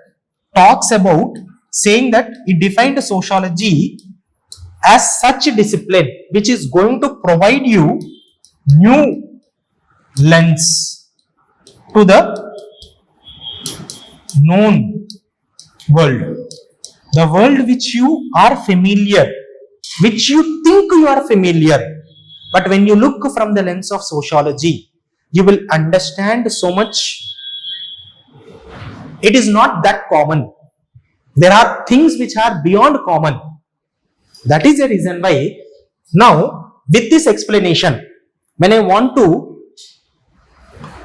talks about saying that he defined sociology as such a discipline which is going to provide you new lens to the known world, the world which you are familiar, which you think you are familiar. But when you look from the lens of sociology, you will understand so much. It is not that common. There are things which are beyond common. That is the reason why now with this explanation, when I want to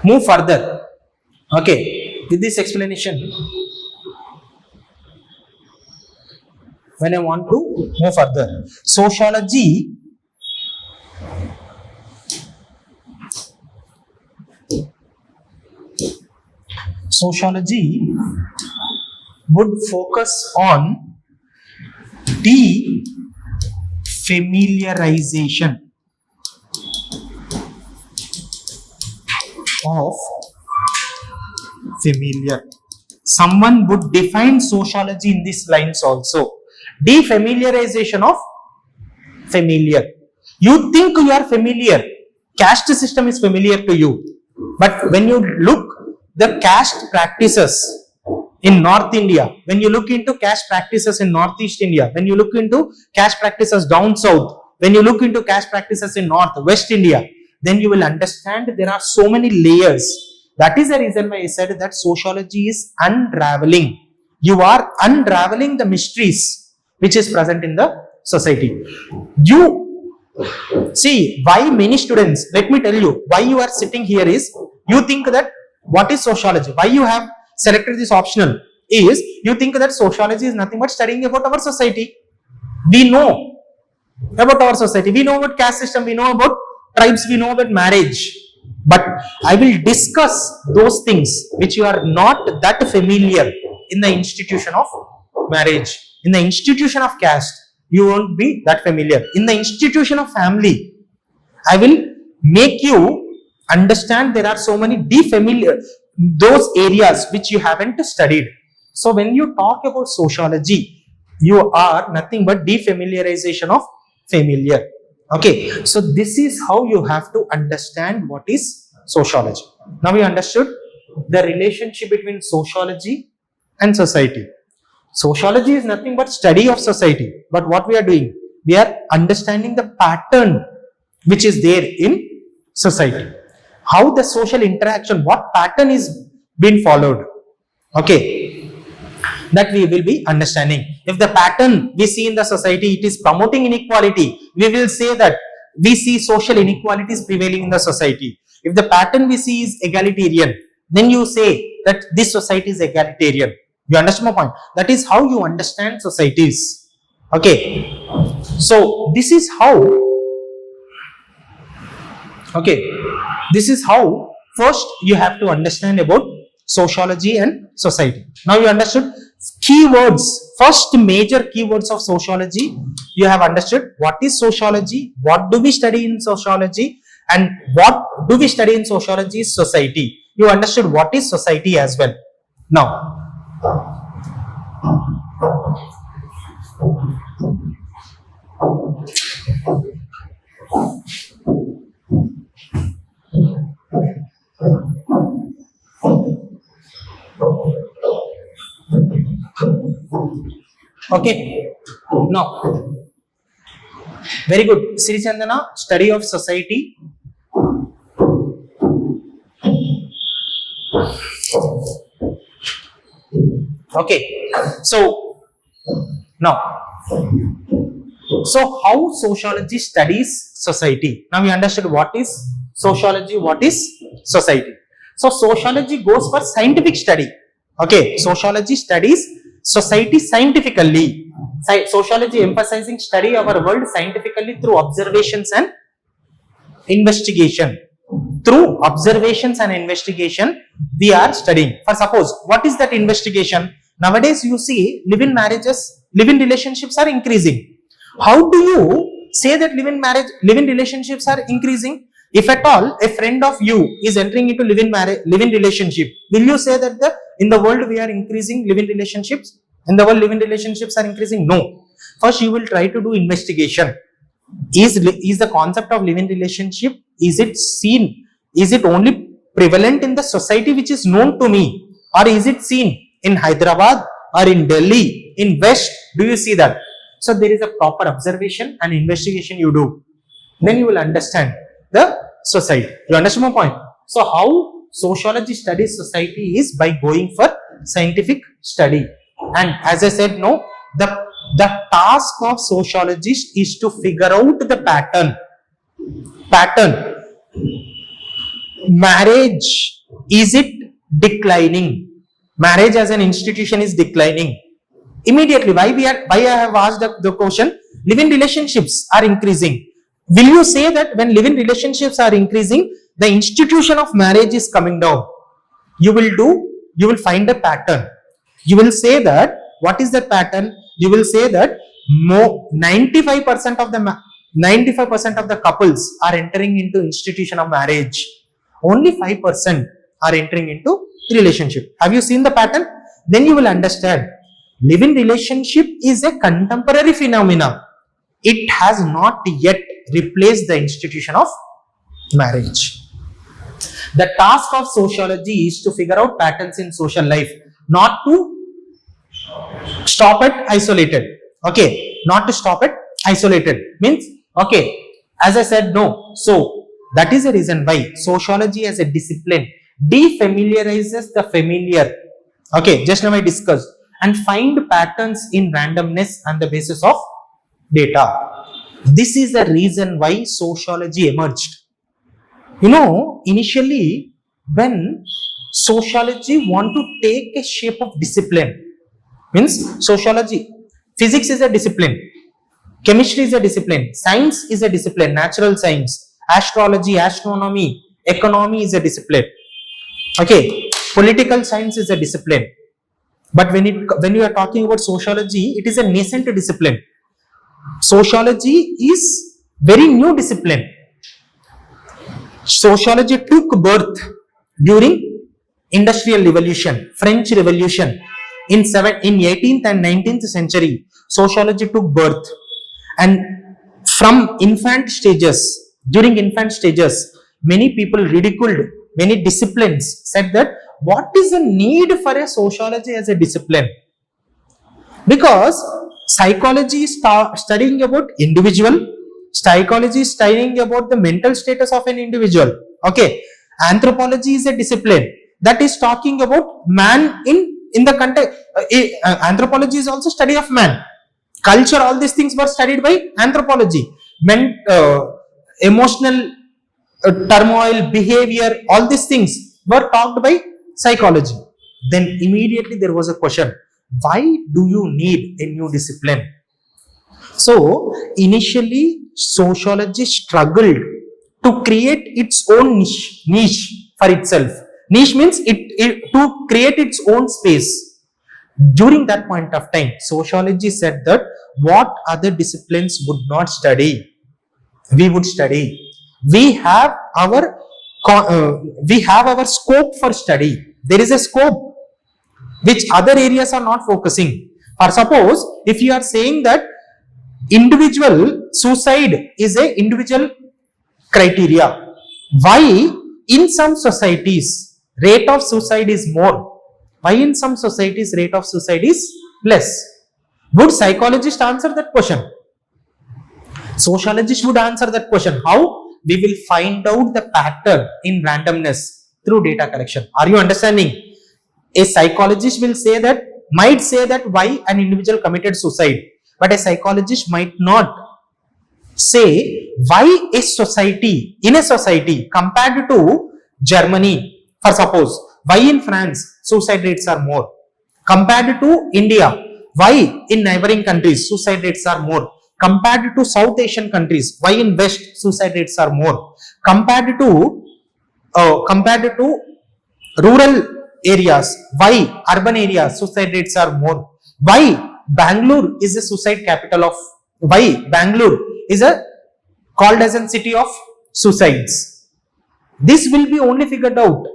move further, okay, with this explanation, when I want to move further, sociology would focus on defamiliarization of familiar. Someone would define sociology in these lines also. Defamiliarization of familiar. You think you are familiar. Caste system is familiar to you. But when you look the caste practices in North India, when you look into caste practices in Northeast India, when you look into caste practices down south, when you look into caste practices in North, West India, then you will understand there are so many layers. That is the reason why I said that sociology is unraveling. You are unraveling the mysteries which is present in the society. You see why many students, let me tell you, why you are sitting here is, you think that what is sociology? Why you have selected this optional is, you think that sociology is nothing but studying about our society. We know about our society. We know about caste system. We know about tribes. We know about marriage. But I will discuss those things which you are not that familiar in the institution of marriage. In the institution of caste, you won't be that familiar. In the institution of family, I will make you understand there are so many those areas which you haven't studied. So when you talk about sociology, you are nothing but defamiliarization of familiar. Okay, so this is how you have to understand what is sociology. Now we understood the relationship between sociology and society. Sociology is nothing but study of society. But what we are doing? We are understanding the pattern which is there in society. How the social interaction, what pattern is being followed. Okay, that we will be understanding. If the pattern we see in the society, it is promoting inequality, we will say that we see social inequalities prevailing in the society. If the pattern we see is egalitarian, then you say that this society is egalitarian. You understand my point? That is how you understand societies. Okay, so this is how, okay, this is how first you have to understand about sociology and society. Now you understood keywords, first major keywords of sociology. You have understood what is sociology, what do we study in sociology, And what do we study in sociology is society. You understood what is society as well. Now, okay, now, very good. Sri Chandana, study of society. Okay, so now, so how sociology studies society? Now we understood what is sociology, what is society. So sociology goes for scientific study. Okay, sociology studies society scientifically. Sociology emphasizing study of our world scientifically through observations and investigation. Through observations and investigation, we are studying. For suppose, what is that investigation? Nowadays, you see, live-in marriages, live-in relationships are increasing. How do you say that live-in relationships are increasing? If at all a friend of you is entering into live-in relationship, will you say that in the world we are increasing live-in relationships? In the world, live-in relationships are increasing? No. First, you will try to do investigation. Is the concept of live-in relationship, is it seen? Is it only prevalent in the society which is known to me? Or is it seen in Hyderabad or in Delhi, in West? Do you see that? So there is a proper observation and investigation you do. Then you will understand the society. You understand my point? So how sociology studies society is by going for scientific study. And as I said, no, the task of sociologists is to figure out the pattern. Marriage, is it declining? Marriage as an institution is declining. Immediately, why I have asked the question, live-in relationships are increasing. Will you say that when live-in relationships are increasing, the institution of marriage is coming down? You will find a pattern. You will say that, what is that pattern? You will say that 95% of the couples are entering into institution of marriage. Only 5% are entering into relationship. Have you seen the pattern? Then you will understand. Live-in relationship is a contemporary phenomena. It has not yet replaced the institution of marriage. The task of sociology is to figure out patterns in social life, not to stop it isolated. Okay, not to stop it isolated. Means, okay, as I said, no. So, that is the reason why sociology as a discipline defamiliarizes the familiar. Okay, just now I discussed. And find patterns in randomness on the basis of data. This is the reason why sociology emerged. You know, initially when sociology want to take a shape of discipline, means sociology, physics is a discipline, chemistry is a discipline, science is a discipline, natural science, astrology, astronomy, economy is a discipline. Okay, political science is a discipline. But when you are talking about sociology, it is a nascent discipline. Sociology is very new discipline. Sociology took birth during Industrial Revolution, French Revolution. In 18th and 19th century, sociology took birth. And from infant stages, during infant stages, many people ridiculed, many disciplines said that, what is the need for a sociology as a discipline? Because psychology is studying about individual, psychology is studying about the mental status of an individual. Okay, anthropology is a discipline that is talking about man in the context. Anthropology is also study of man. Culture, all these things were studied by anthropology. Emotional turmoil, behavior, all these things were talked by psychology. Then immediately there was a question, why do you need a new discipline? So initially sociology struggled to create its own niche for itself. Niche means to create its own space. During that point of time, sociology said that what other disciplines would not study, we would study. we have our scope for study. There is a scope which other areas are not focusing. For suppose if you are saying that individual suicide is a individual criteria, why in some societies rate of suicide is more, why in some societies rate of suicide is less? Would psychologist answer that question? Sociologist would answer that question. How? We will find out the pattern in randomness through data collection. Are you understanding? A psychologist will might say that why an individual committed suicide, but a psychologist might not say why a society, in a society compared to Germany, for suppose, why in France suicide rates are more compared to India, why in neighboring countries suicide rates are more compared to South Asian countries, why in West suicide rates are more compared to rural areas, why urban areas suicide rates are more, why Bangalore is a suicide capital of, why Bangalore is called as a city of suicides. This will be only figured out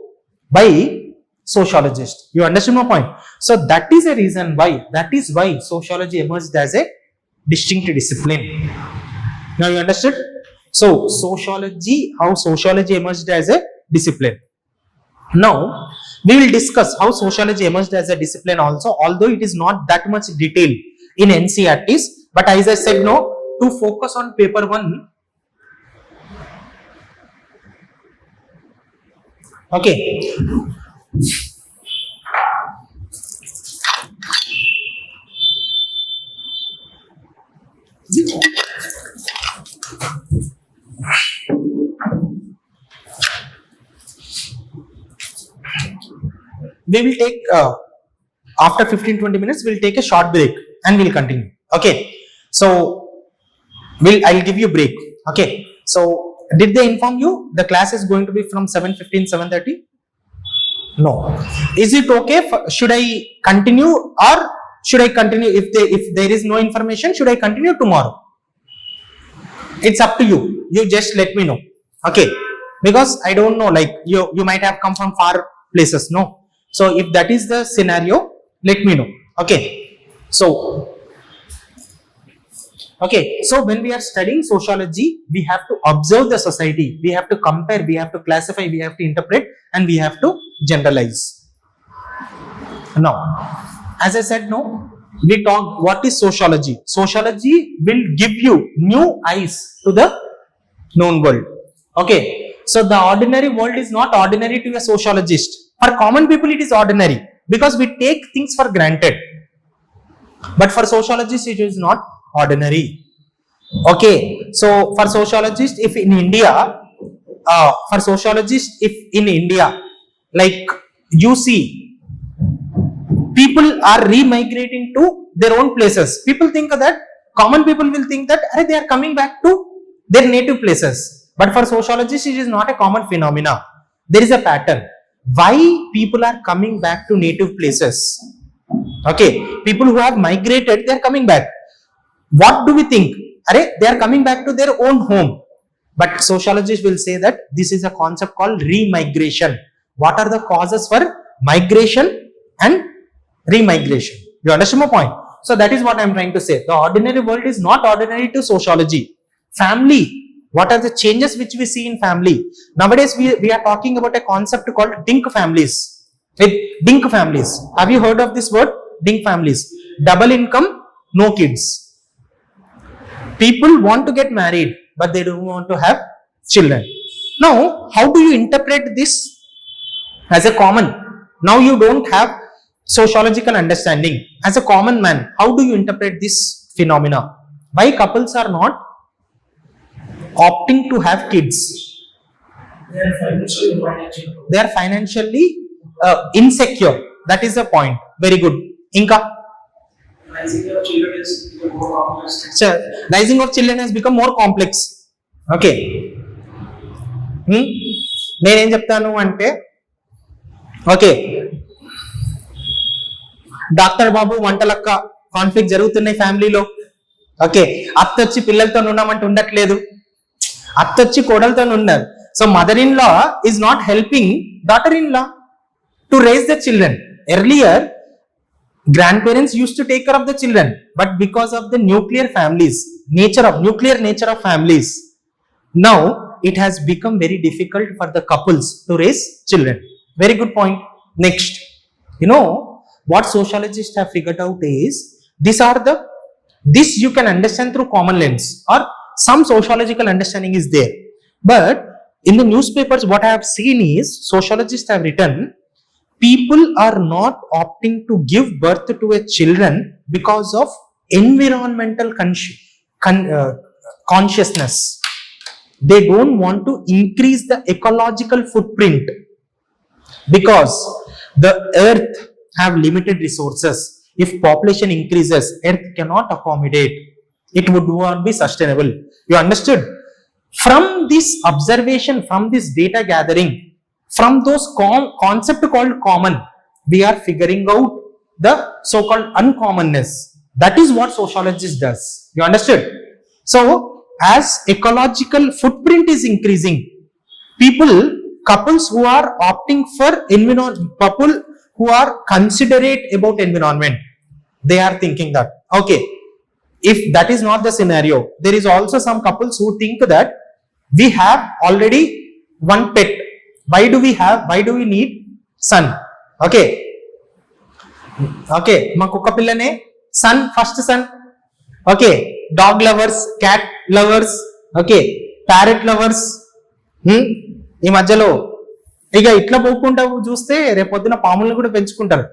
by sociologist. You understand my point? So that is a reason why, that is why sociology emerged as a distinct discipline. Now you understood? So sociology, how sociology emerged as a discipline. Now we will discuss how sociology emerged as a discipline also, although it is not that much detail in NCERTs, but as I said, no, to focus on paper 1. Okay. We will take after 15-20 minutes we'll take a short break and we'll continue. Okay, so I'll give you a break. Okay, so did they inform you the class is going to be from 7:15 7:30? No. Is it okay should I continue, or should I continue if there is no information, should I continue tomorrow? It's up to you. You just let me know. Okay, because I don't know, like you might have come from far places, no? So if that is the scenario, let me know. Okay, so when we are studying sociology, we have to observe the society, we have to compare, we have to classify, we have to interpret, and we have to generalize. Now, as I said, no, we talk what is sociology. Sociology will give you new eyes to the known world. Okay, so the ordinary world is not ordinary to a sociologist. For common people it is ordinary because we take things for granted, but for sociologists it is not ordinary. Okay, so for sociologists, if in India, like you see, people are remigrating to their own places. People think that, common people will think that they are coming back to their native places, but for sociologists it is not a common phenomena. There is a pattern. Why people are coming back to native places? Okay, people who have migrated, they are coming back. What do we think? They are coming back to their own home. But sociologists will say that this is a concept called remigration. What are the causes for migration and remigration? You understand my point? So that is what I am trying to say. The ordinary world is not ordinary to sociology. Family. What are the changes which we see in family? Nowadays we are talking about a concept called dink families. Dink families. Have you heard of this word? Dink families. Double income, no kids. People want to get married, but they don't want to have children. Now, how do you interpret this as a common? Now you don't have sociological understanding. As a common man, how do you interpret this phenomena? Why couples are not opting to have kids? They are financially insecure. That is the point. Very good. Inka? Rising of children is more complex. Rising of children has become more complex. Okay. నేనేం చెప్తాను అంటే, okay, doctor బాబు Vantalakka conflict జరుగుతున్నాయి ఫ్యామిలీలో. Okay, అత్త వచ్చి పిల్లలతో ఉన్నామంటే ఉండట్లేదు. అత్తొచ్చి కోడలతో ఉన్నారు. So mother in law is not helping daughter in law to raise the children. Earlier grandparents used to take care of the children, but because of the nuclear nature of families, now it has become very difficult for the couples to raise children. Very good point. Next, what sociologists have figured out is this you can understand through common lens, or some sociological understanding is there. But in the newspapers, what I have seen is sociologists have written, people are not opting to give birth to a children because of environmental consciousness. They don't want to increase the ecological footprint because the earth have limited resources. If population increases, earth cannot accommodate. It would not be sustainable. You understood? From this observation, from this data gathering, from those concept called common, we are figuring out the so-called uncommonness. That is what sociologist does. You understood? So as ecological footprint is increasing, couples who are opting for couple who are considerate about environment, they are thinking that, okay, if that is not the scenario, there is also some couples who think that we have already one pet. Why do we need son? Okay, ma kuka pillane son, first son. Okay, dog lovers, cat lovers, okay, parrot lovers. ఈ మధ్యలో ఇక ఇట్లా పోకుండా చూస్తే రేపొద్దున పాములను కూడా పెంచుకుంటారు.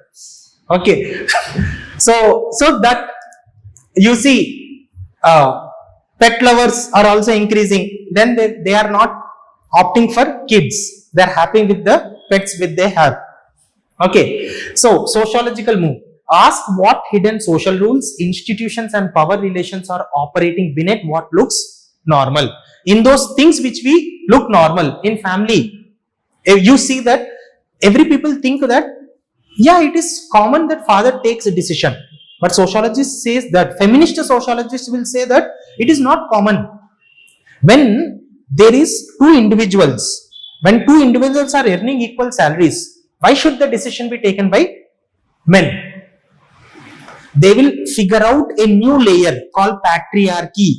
Okay, so that you see pet lovers are also increasing. Then they are not opting for kids. They are happy with the pets which they have. Okay, so sociological move. Ask what hidden social rules, institutions and power relations are operating beneath what looks normal. In those things which we look normal in family, you see that every people think that, yeah, it is common that father takes a decision. But sociologist says that, feminist sociologist will say that it is not common. When there is two individuals are earning equal salaries, why should the decision be taken by men? They will figure out a new layer called patriarchy.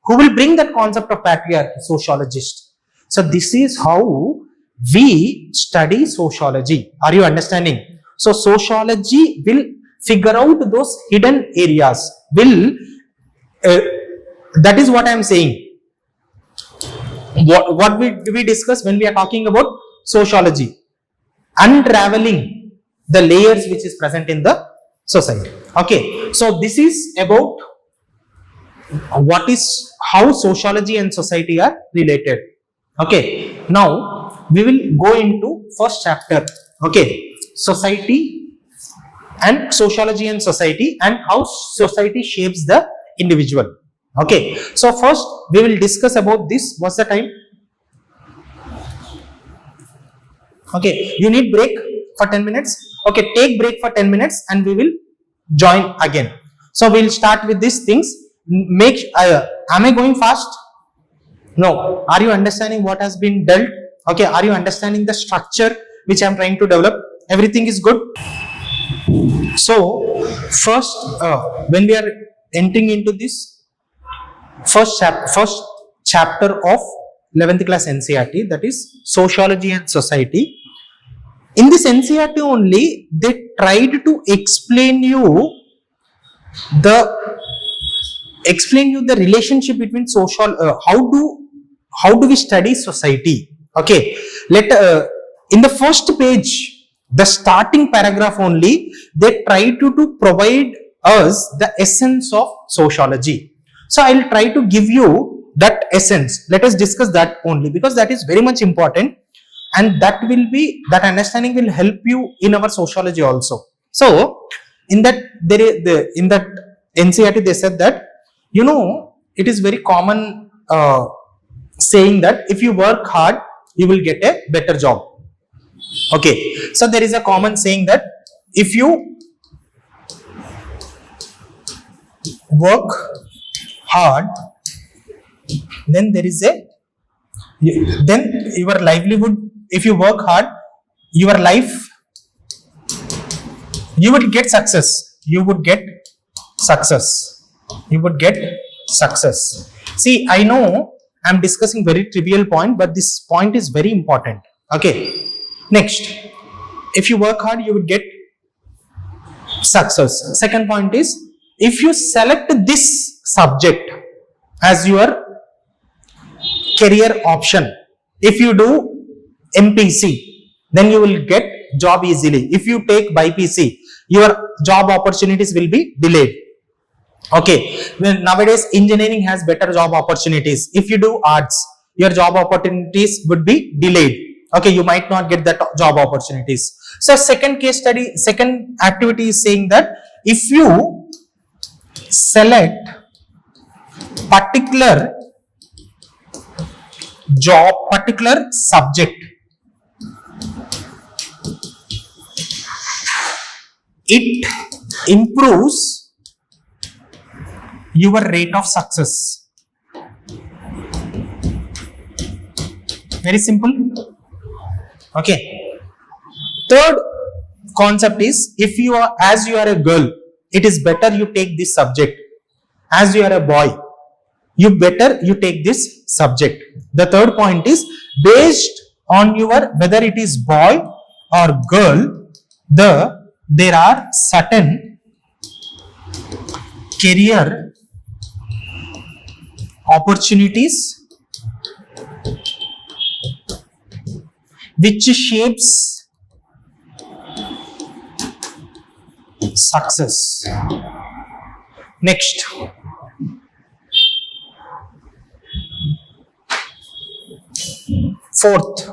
Who will bring that concept of patriarchy? Sociologist. So this is how we study sociology. Are you understanding? So sociology will figure out those hidden areas. That is what I am saying. What we discuss when we are talking about sociology? Unraveling the layers which is present in the society. Okay, so this is about how sociology and society are related. Okay, now we will go into first chapter. Okay, society and sociology and society, and how society shapes the individual. Okay, so first we will discuss about this. What's the time? Okay, you need break for 10 minutes. Okay, take break for 10 minutes and we will join again. So we'll start with these things. Am I going fast? No. Are you understanding what has been dealt? Okay, are you understanding the structure which I am trying to develop? Everything is good? So first, when we are entering into this first chapter of 11th class NCERT, that is Sociology and Society. In this NCERT only, they tried to explain you the relationship between how do we study society. Okay, in the first page, the starting paragraph only, they try to provide us the essence of sociology. So I'll try to give you that essence. Let us discuss that only, because that is very much important, and that understanding will help you in our sociology also. So in that NCERT, they said that, it is very common saying that if you work hard, you will get a better job. Okay, so there is a common saying that if you work hard, then there is a Then your livelihood, if you work hard, your life, you would get success. You would get success. You would get success. See, I know I'm discussing very trivial point, but this point is very important. Okay. Next, if you work hard, you would get success. Second point is, if you select this subject as your career option, if you do MPC, then you will get job easily. If you take BPC, your job opportunities will be delayed. Okay, well, nowadays engineering has better job opportunities. If you do arts, your job opportunities would be delayed. Okay, you might not get that job opportunities. So second case study, second activity is saying that if you select particular job, particular subject, it improves your rate of success. Very simple. Okay. Third concept is, if you are, as you are a girl, it is better you take this subject. As you are a boy, you better you take this subject. The third point is, based on your whether it is boy or girl, there are certain career opportunities which shapes success. Next, fourth,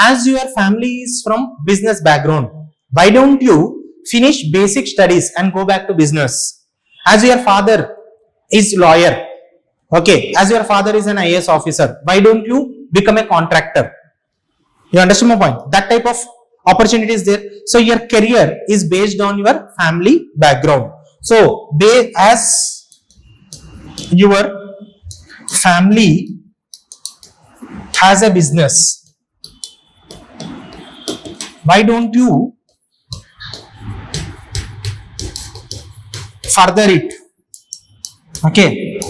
as your family is from business background, why don't you finish basic studies and go back to business? As your father is lawyer, okay, as your father is an IAS officer, why don't you become a contractor? You understand my point? That type of opportunity is there. So your career is based on your family background. So they, as your family has a business, why don't you further it? Okay.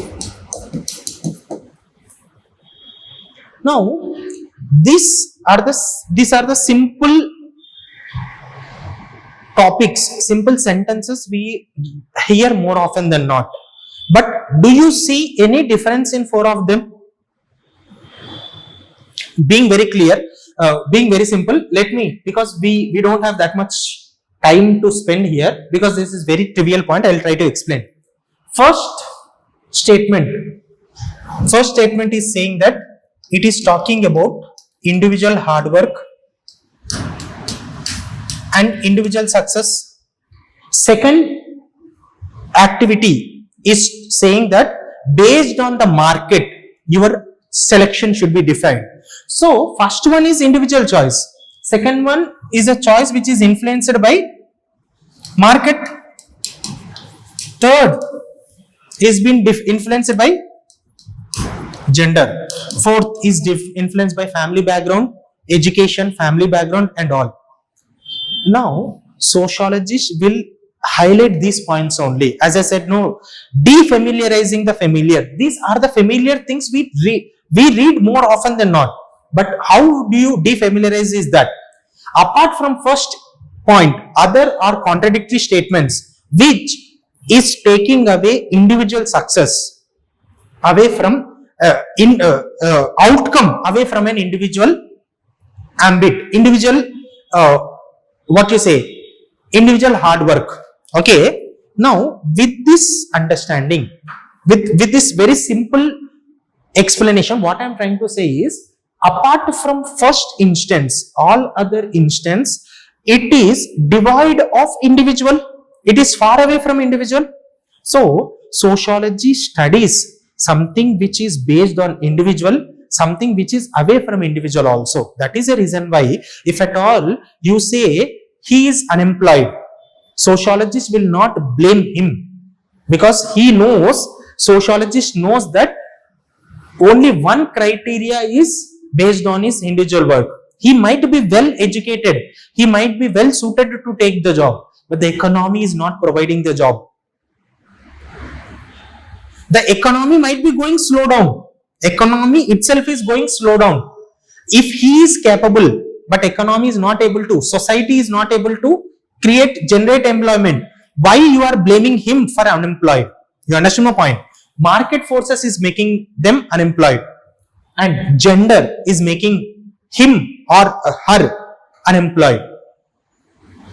Now, these are the simple topics, simple sentences we hear more often than not. But do you see any difference in four of them? Being very clear, being very simple, let me, because we don't have that much time to spend here, because this is very trivial point, I will try to explain. First statement is saying that it is talking about individual hard work and individual success. Second activity is saying that based on the market, your selection should be defined. So first one is individual choice. Second one is a choice which is influenced by market. Third is been influenced by gender. Fourth is influenced by family background, education, family background and all. Now, sociologists will highlight these points only. As I said, no, defamiliarizing the familiar. These are the familiar things we read more often than not. But how do you defamiliarize is that? Apart from first point, other are contradictory statements which is taking away individual success, away from outcome, away from an individual ambit, individual individual hard work. Okay. Now, with this understanding, with this very simple explanation, what I am trying to say is, apart from first instance, all other instance, it is devoid of individual. It is far away from individual. So, sociology studies something which is based on individual, something which is away from individual also. That is a reason why, if at all you say he is unemployed, sociologist will not blame him, because he knows, sociologist knows that only one criteria is based on his individual work. He might be well educated, he might be well suited to take the job, but the economy is not providing the job. The economy might be going slow down. Economy itself is going slow down. If he is capable, but economy is not able to, society is not able to generate employment, why you are blaming him for unemployed? You understand my point? Market forces is making them unemployed, and gender is making him or her unemployed.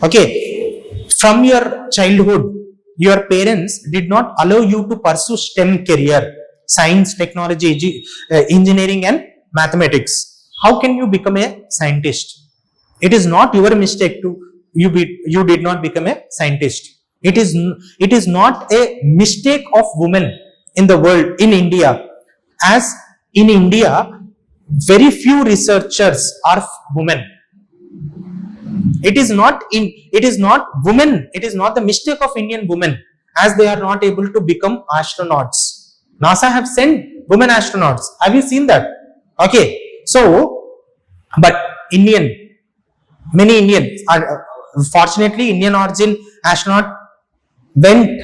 Okay, from your childhood, your parents did not allow you to pursue STEM career, science, technology, engineering and mathematics. How can you become a scientist? It is not your mistake to you did not become a scientist. It is not a mistake of women in the world, in India. As in India, very few researchers are women. It is not women. It is not the mistake of Indian women, as they are not able to become astronauts. NASA have sent women astronauts. Have you seen that? Okay. So, but many Indians are, fortunately, Indian origin astronaut went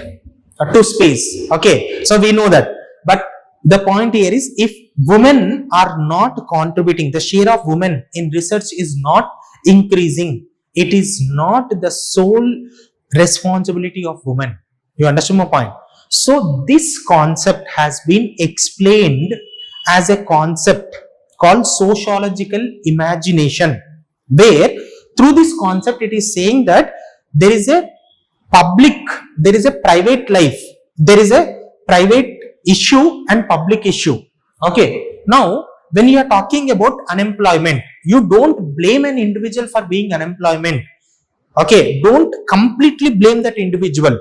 to space. Okay. So we know that. But the point here is, if women are not contributing, the share of women in research is not increasing. It is not the sole responsibility of women. You understand my point? So this concept has been explained as a concept called sociological imagination, where through this concept it is saying that there is a private life, there is a private issue and public issue. Okay. Now, when you are talking about unemployment, you don't blame an individual for being unemployment. Okay. Don't completely blame that individual.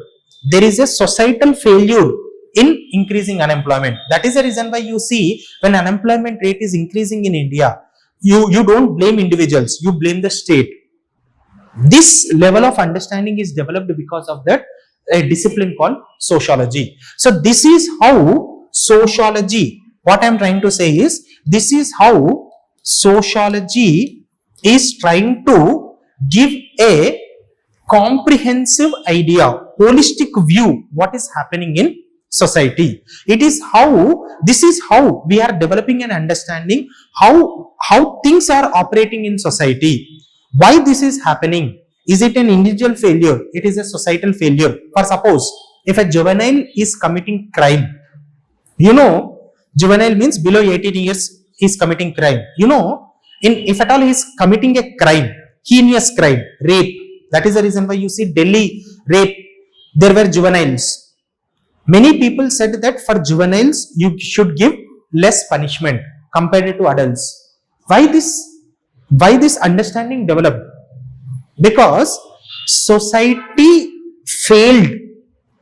There is a societal failure in increasing unemployment. That is the reason why you see when unemployment rate is increasing in India, you don't blame individuals, you blame the state. This level of understanding is developed because of that a discipline called sociology. So this is how sociology, what I am trying to say is, this is how sociology is trying to give a comprehensive idea, holistic view what is happening in society. This is how we are developing an understanding how things are operating in society. Why this is happening? Is it an individual failure? It is a societal failure. For suppose, if a juvenile is committing crime, juvenile means below 18 years he is committing crime. If at all he is committing a crime, heinous crime, rape, that is the reason why you see Delhi rape, there were juveniles. Many people said that for juveniles, you should give less punishment compared to adults. Why this understanding developed? Because society failed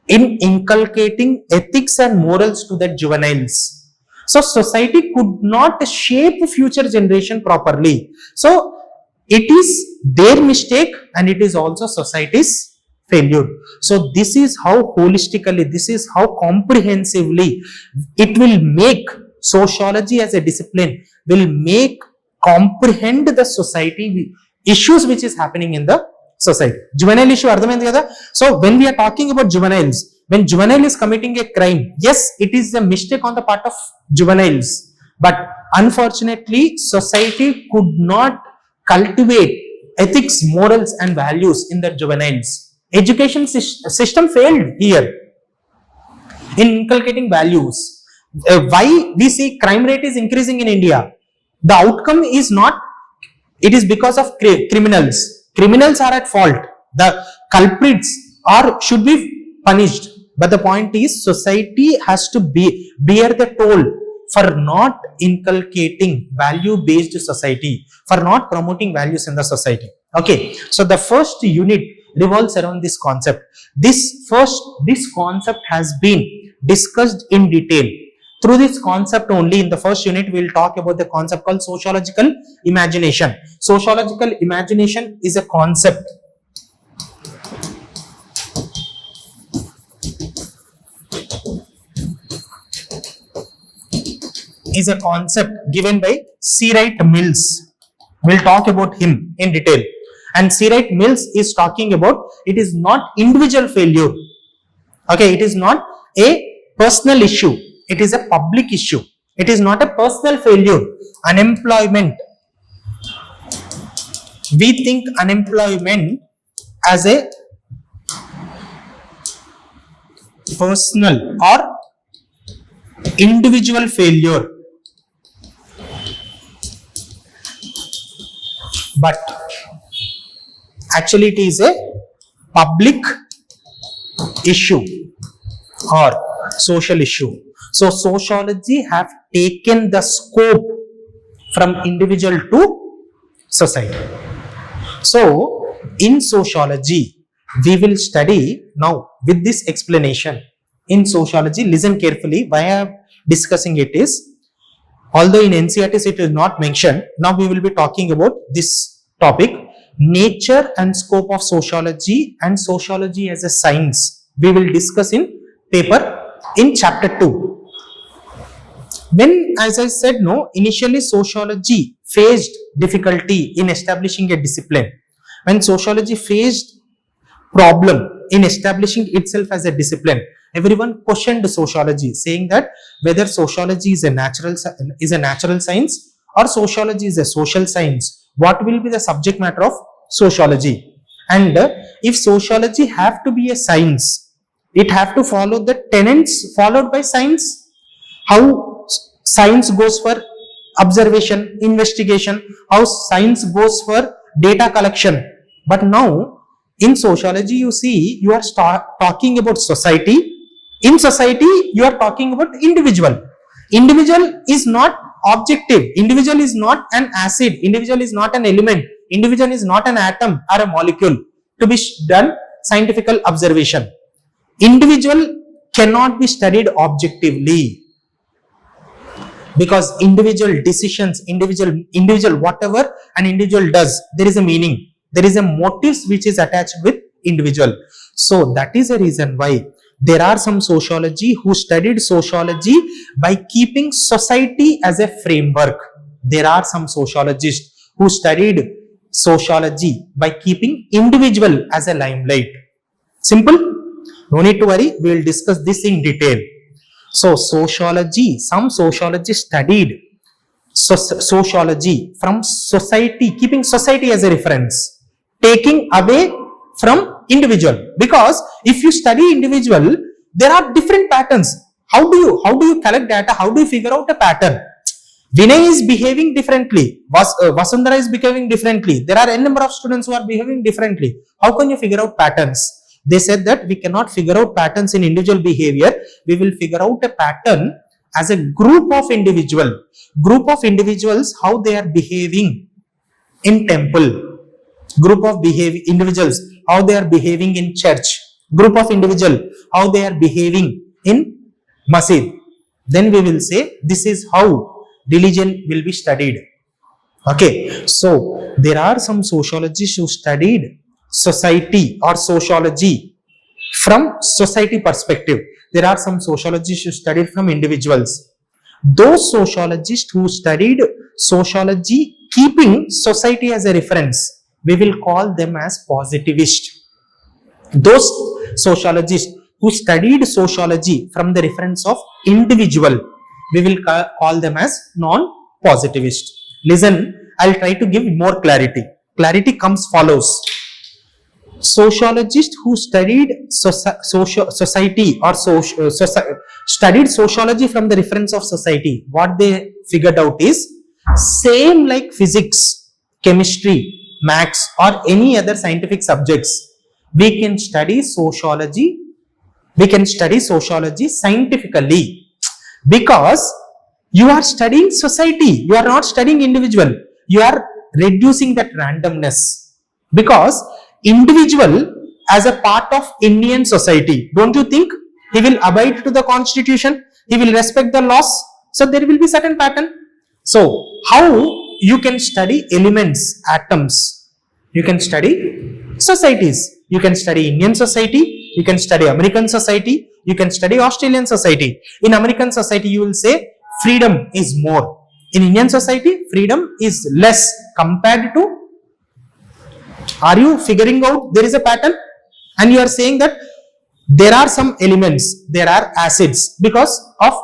in inculcating ethics and morals to the juveniles. So society could not shape future generation properly. So it is their mistake and it is also society's failure. So this is how holistically, this is how comprehensively it will make sociology as a discipline, will make comprehend the society issues which is happening in the society. Juvenile issue ardhamaindi kada. So when we are talking about juveniles, when juvenile is committing a crime, yes, it is a mistake on the part of juveniles, but unfortunately society could not cultivate ethics, morals and values in the juveniles. Education system failed here in inculcating values. Why we see crime rate is increasing in India? The outcome is not, it is because of criminals. Criminals are at fault. The culprits should be punished. But the point is, society has to bear the toll for not inculcating value-based society, for not promoting values in the society. Okay, so the first unit revolves around this concept. This concept has been discussed in detail. Through this concept only, in the first unit, we will talk about the concept called sociological imagination. Sociological imagination is a concept is a concept given by Sarat Mills. We'll talk about him in detail. And Sarat Mills is talking about it is not individual failure. Okay, it is not a personal issue. It is a public issue. It is not a personal failure. Unemployment. We think unemployment as a personal or individual failure. But actually it is a public issue or social issue. So sociology have taken the scope from individual to society. So in sociology we will study now with this explanation. In sociology, listen carefully why I am discussing it is, although in NCERT it is not mentioned, now we will be talking about this topic, nature and scope of sociology and sociology as a science. We will discuss in paper in chapter 2. When, as I said, no, initially sociology faced difficulty in establishing a discipline. When sociology faced problem in establishing itself as a discipline, everyone questioned sociology, saying that whether sociology is a natural science or sociology is a social science. What will be the subject matter of sociology? And if sociology have to be a science, it have to follow the tenets followed by science. How science goes for observation, investigation, how science goes for data collection. But now in sociology, you see, you are talking about society. In society, you are talking about individual. Individual is not objective. Individual is not an acid. Individual is not an element. Individual is not an atom or a molecule to be done scientific observation. Individual cannot be studied objectively, because individual decisions, individual whatever an individual does, there is a meaning. There is a motive which is attached with individual. So that is a reason why there are some sociology who studied sociology by keeping society as a framework. There are some sociologists who studied sociology by keeping individual as a limelight. Simple? No need to worry. We will discuss this in detail. So sociology, some sociologists studied sociology from society, keeping society as a reference, taking away from individual. Because if you study individual, there are different patterns. How do you collect data? How do you figure out a pattern? Vinay is behaving differently. Vasundhara is behaving differently. There are n number of students who are behaving differently. How can you figure out patterns? They said that we cannot figure out patterns in individual behavior. We will figure out a pattern as a group of individuals, how they are behaving in temple. Group of individuals, how they are behaving in church. Group of individual, how they are behaving in masjid. Then we will say this is how religion will be studied. Okay, so there are some sociologists who studied society or sociology from society perspective. There are some sociologists who studied from individuals. Those sociologists who studied sociology keeping society as a reference, we will call them as positivist. Those sociologists who studied sociology from the reference of individual, we will call them as non-positivist. Listen, I'll try to give more clarity. Clarity comes follows. Sociologists who studied society or studied sociology from the reference of society, what they figured out is same like physics, chemistry, maths or any other scientific subjects. We can study sociology scientifically, because you are studying society, you are not studying individual. You are reducing that randomness, because individual as a part of Indian society, don't you think he will abide to the constitution, he will respect the laws, so there will be certain pattern. So how you can study elements, atoms, you can study societies, you can study Indian society, you can study American society, you can study Australian society. In American society you will say freedom is more. In Indian society, freedom is less compared to. Are you figuring out there is a pattern? And you are saying that there are some elements, there are acids, because of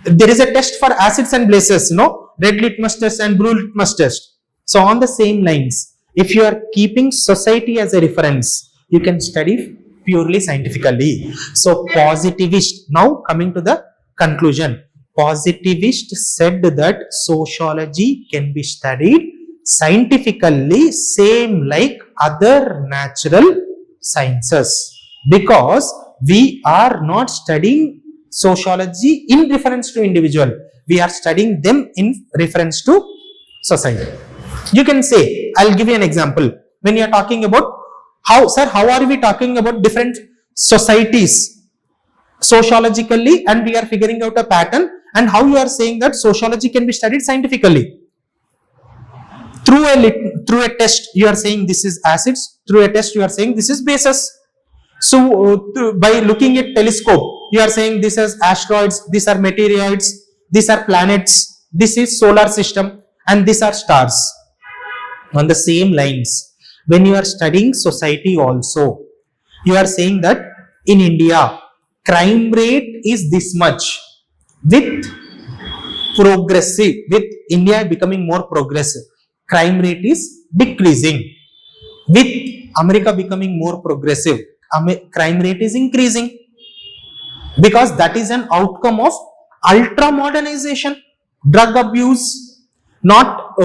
there is a test for acids and bases, red litmus test and blue litmus test. So on the same lines, if you are keeping society as a reference, you can study purely scientifically. So positivist, now coming to the conclusion, positivist said that sociology can be studied scientifically same like other natural sciences, because we are not studying sociology in reference to individual, we are studying them in reference to society. You can say, I'll give you an example. When you are talking about how are we talking about different societies sociologically, and we are figuring out a pattern, and how you are saying that sociology can be studied scientifically. Through a test, you are saying this is acids. Through a test, you are saying this is bases. So, by looking at telescope, you are saying this is asteroids, these are meteoroids, these are planets, this is solar system, and these are stars. On the same lines, when you are studying society also, you are saying that in India, crime rate is this much. With India becoming more progressive, crime rate is decreasing. With America becoming more progressive, crime rate is increasing, because that is an outcome of ultra modernization, drug abuse, not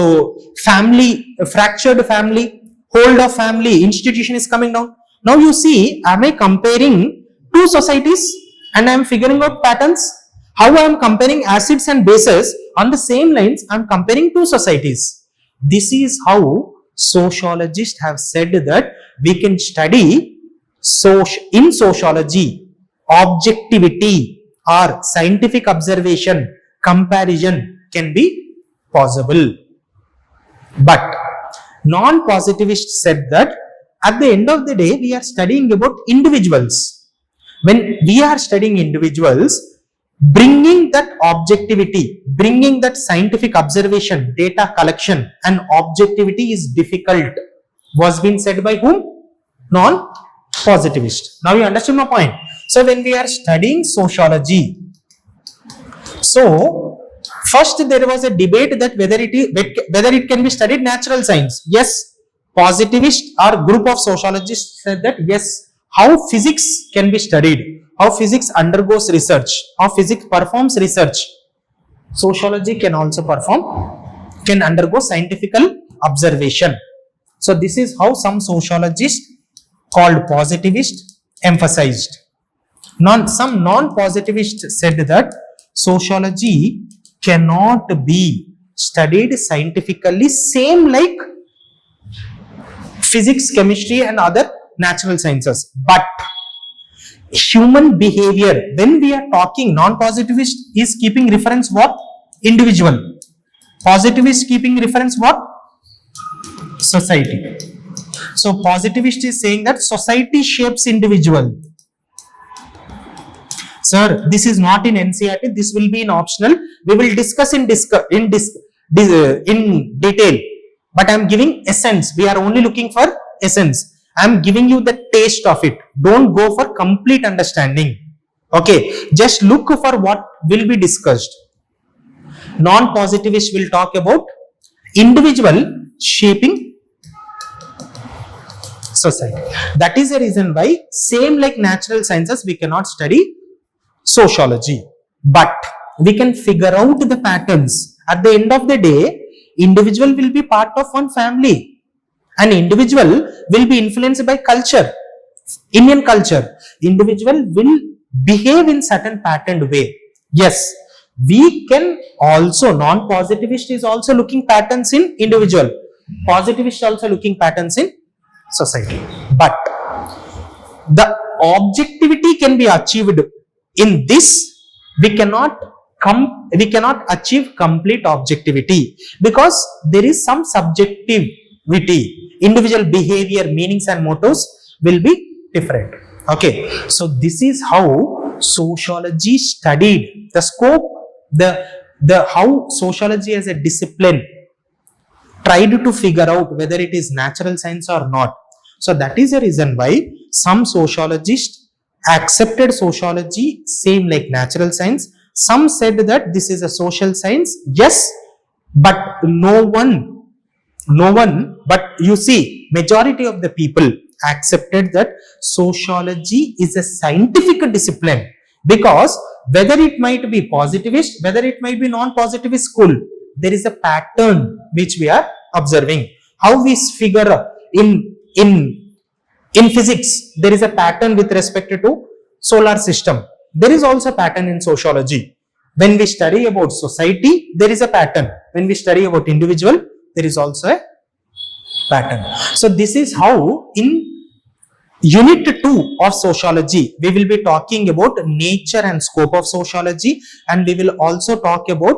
fractured family, hold of family, institution is coming down. Now you see, am I comparing two societies and I am figuring out patterns? How I am comparing acids and bases on the same lines, I am comparing two societies. This is how sociologists have said that we can study in sociology, objectivity or scientific observation, comparison can be possible. But non-positivists said that at the end of the day, we are studying about individuals. When we are studying individuals, bringing that objectivity, bringing that scientific observation, data collection and objectivity is difficult. Was being said by whom? Non-positivist. Now you understand my point. So when we are studying sociology, so first there was a debate that whether it can be studied natural science. Yes, positivist or group of sociologists said that yes, how physics can be studied, how physics undergoes research, how physics performs research. Sociology can also can undergo scientific observation. So this is how some sociologists called positivist emphasized. Some non-positivists said that sociology cannot be studied scientifically same like physics, chemistry and other natural sciences. But human behavior, when we are talking, non-positivist is keeping reference what? Individual. Positivist keeping reference what? Society. So positivist is saying that society shapes individual. Sir, this is not in NCERT, this will be in optional. We will discuss in detail. But I am giving essence. We are only looking for essence. I am giving you the taste of it. Don't go for complete understanding. Okay, just look for what will be discussed. Non-positivist will talk about individual shaping society. That is the reason why same like natural sciences we cannot study sociology, but we can figure out the patterns. At the end of the day, individual will be part of one family. An individual will be influenced by culture, Indian culture. Individual will behave in certain patterned way. Yes, we can also, non-positivist is also looking patterns in individual. Positivist also looking patterns in society. But the objectivity can be achieved in this. We cannot achieve complete objectivity because there is some subjectivity. Individual behavior, meanings and motives will be different. Okay, so this is how sociology studied. The scope the how sociology as a discipline tried to figure out whether it is natural science or not. So that is the reason why some sociologists accepted sociology same like natural science. Some said that this is a social science, yes, but no one, but you see, majority of the people accepted that sociology is a scientific discipline, because whether it might be positivist, whether it might be non-positivist school, there is a pattern which we are observing. How we figure in physics, there is a pattern with respect to solar system. There is also a pattern in sociology. When we study about society, there is a pattern. When we study about individual, there is also a pattern. So this is how in Unit 2 of Sociology, we will be talking about nature and scope of sociology, and we will also talk about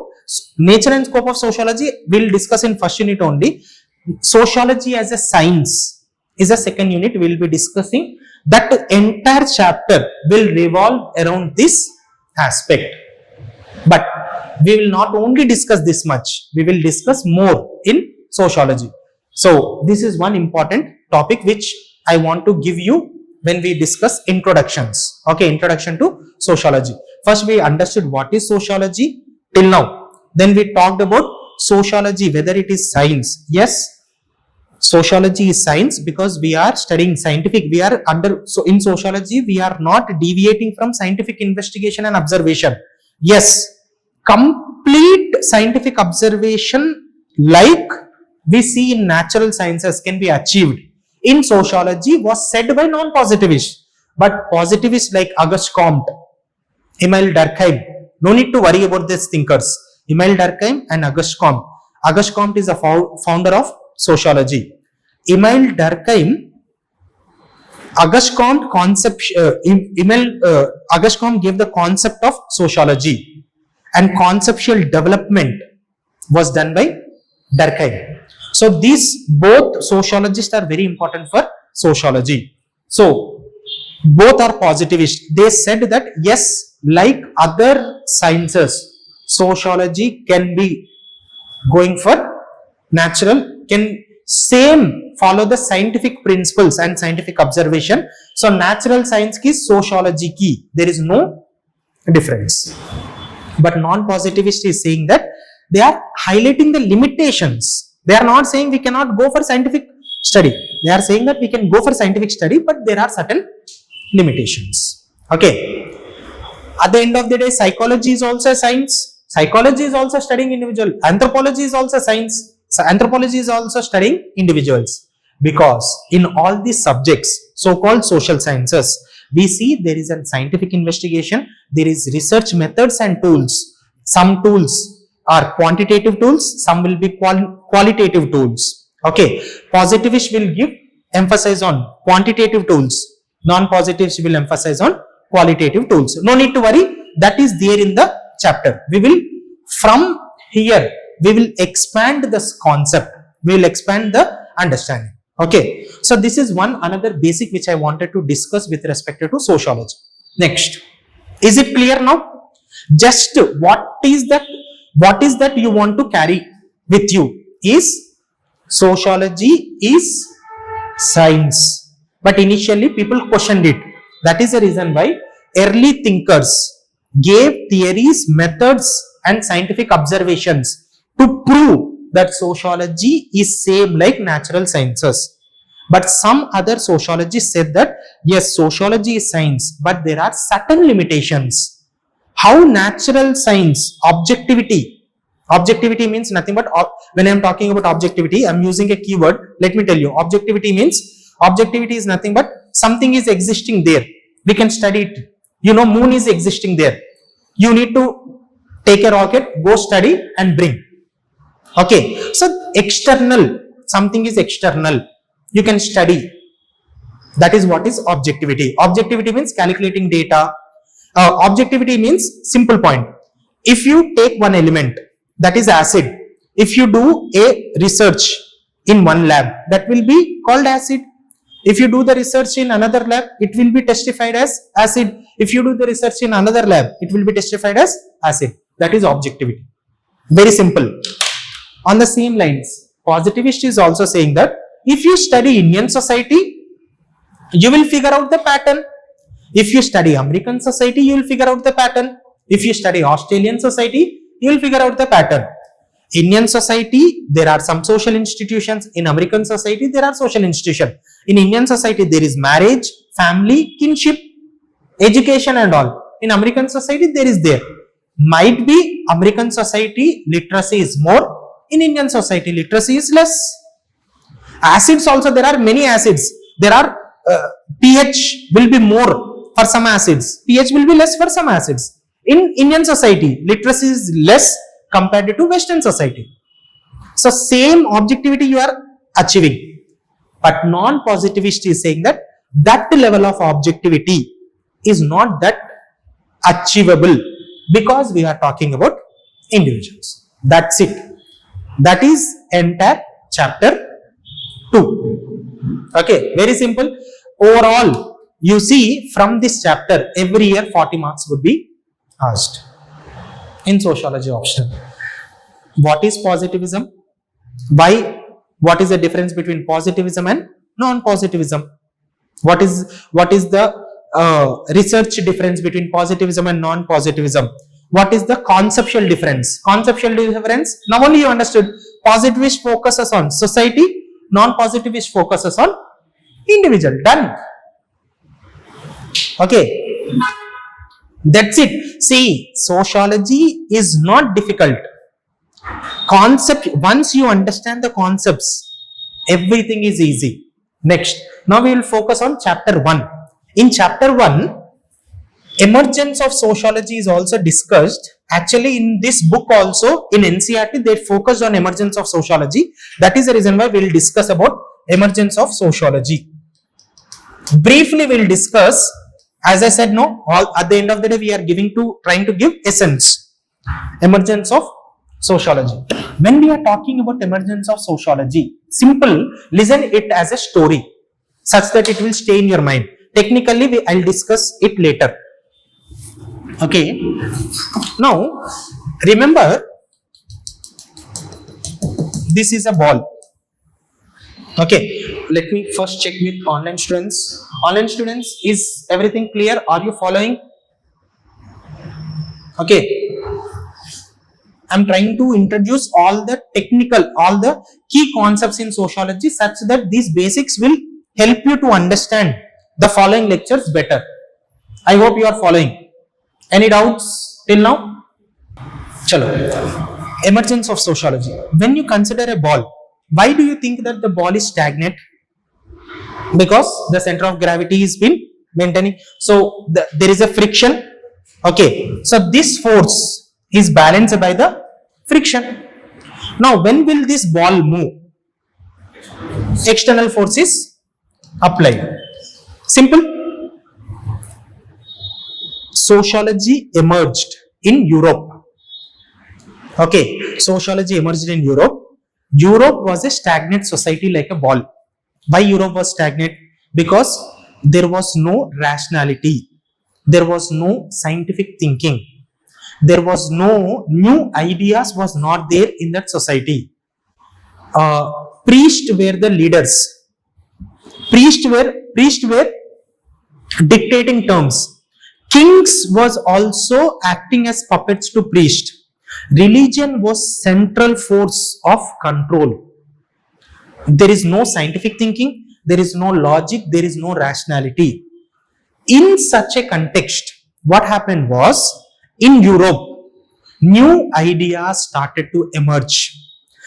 nature and scope of sociology. We will discuss in first unit only. Sociology as a science is a second unit. We will be discussing. That entire chapter will revolve around this aspect. But we will not only discuss this much, we will discuss more in sociology. So this is one important topic which I want to give you when we discuss introductions. Okay, introduction to sociology. First we understood what is sociology till now. Then we talked about sociology, whether it is science. Yes, sociology is science because we are studying scientific. We are so in sociology, we are not deviating from scientific investigation and observation. Yes, complete scientific observation like we see in natural sciences can be achieved in sociology was said by non-positivists. But positivists like Auguste Comte, Emile Durkheim, no need to worry about these thinkers. Emile Durkheim and Auguste Comte. Auguste Comte is the founder of sociology. Emile Durkheim, Auguste Comte Auguste Comte gave the concept of sociology, and conceptual development was done by Durkheim. So these both sociologists are very important for sociology. So both are positivist. They said that yes, like other sciences, sociology can be going for natural, can same follow the scientific principles and scientific observation. So natural science ki, sociology ki, there is no difference. But non-positivist is saying that they are highlighting the limitations. They are not saying we cannot go for scientific study. They are saying that we can go for scientific study, but there are certain limitations. Okay. At the end of the day, psychology is also a science. Psychology is also studying individual. Anthropology is also science. So anthropology is also studying individuals. Because in all these subjects, so-called social sciences, we see there is a scientific investigation, there is research methods and tools. Some tools are quantitative tools, some will be qualitative tools. Okay, positivists will give emphasis on quantitative tools, non-positives will emphasize on qualitative tools. No need to worry, that is there in the chapter. We will, from here, we will expand this concept, we will expand the understanding. Okay, so this is another basic which I wanted to discuss with respect to sociology. Next, is it clear now? Just what is that you want to carry with you is sociology is science. But initially people questioned it. That is the reason why early thinkers gave theories, methods and scientific observations to prove that sociology is same like natural sciences. But some other sociologists said that yes, sociology is science, but there are certain limitations. How natural science, objectivity means nothing but, when I am talking about objectivity, I am using a keyword. Let me tell you, objectivity is nothing but something is existing there. We can study it. You know, moon is existing there. You need to take a rocket, go study and bring. Okay, so external, something is external, you can study. That is what is objectivity. Objectivity means calculating data. Objectivity means simple point. If you take one element, that is acid, if you do a research in one lab, that will be called acid. If you do the research in another lab, it will be testified as acid. If you do the research in another lab, it will be testified as acid. That is objectivity. Very simple. On the same lines, positivist is also saying that if you study Indian society, you will figure out the pattern. If you study American society, you will figure out the pattern. If you study Australian society, you will figure out the pattern. Indian society, there are some social institutions. In American society, there are social institutions. In Indian society, there is marriage, family, kinship, education and all. In American society, there is there. Might be American society, literacy is more. In Indian society, literacy is less. Acids also, there are many acids. There are pH will be more for some acids. pH will be less for some acids. In Indian society, literacy is less compared to Western society. So, same objectivity you are achieving. But non-positivist is saying that that level of objectivity is not that achievable because we are talking about individuals. That's it. That is entire chapter 2. Okay, very simple. Overall, you see from this chapter, every year 40 marks would be asked in Sociology Optional. What is positivism? Why? What is the difference between positivism and non-positivism? What is the research difference between positivism and non-positivism? What is the conceptual difference? Conceptual difference, now only you understood. Positivist focuses on society, non-positivist focuses on individual. Done. Okay. That's it. See, sociology is not difficult. Concept, once you understand the concepts, everything is easy. Next, now we will focus on chapter 1. In chapter 1, emergence of sociology is also discussed. Actually, in this book also, in NCERT, they focused on emergence of sociology. That is the reason why we will discuss about emergence of sociology. Briefly, we will discuss. As I said, no, all at the end of the day, we are trying to give essence. Emergence of sociology. When we are talking about emergence of sociology, simple, listen it as a story, such that it will stay in your mind. Technically, I'll discuss it later. Okay. Now, remember, this is a ball. Okay. Let me first check with online students. Online students, is everything clear? Are you following? Okay. I'm trying to introduce all the key concepts in sociology such that these basics will help you to understand the following lectures better. I hope you are following. Any doubts till now? Chalo. Emergence of sociology. When you consider a ball, why do you think that the ball is stagnant? Because the center of gravity is been maintaining. So there is a friction. Okay. So this force is balanced by the friction. Now, when will this ball move? External force is applied. Simple. Sociology emerged in Europe. Okay, sociology emerged in Europe. Europe was a stagnant society like a ball. Why Europe was stagnant? Because there was no rationality. There was no scientific thinking. There was no new ideas was not there in that society. Priests were the leaders. Priests were dictating terms. Kings was also acting as puppets to priests. Religion was central force of control. There is no scientific thinking, there is no logic, there is no rationality. In such a context, what happened was, in Europe, new ideas started to emerge.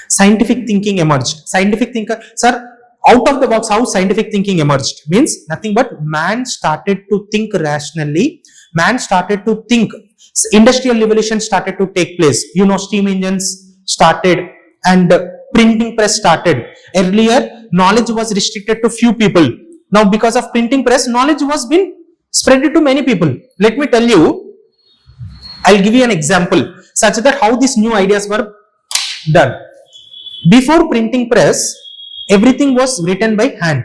Scientific thinking emerged. Scientific thinker, sir, out of the box, how scientific thinking emerged? Means nothing but man started to think rationally. Man started to think. Industrial revolution started to take place. You know, steam engines started and printing press started. Earlier, knowledge was restricted to few people. Now, because of printing press, knowledge was been spread to many people. Let me tell you, I'll give you an example such that how these new ideas were done. Before printing press, everything was written by hand.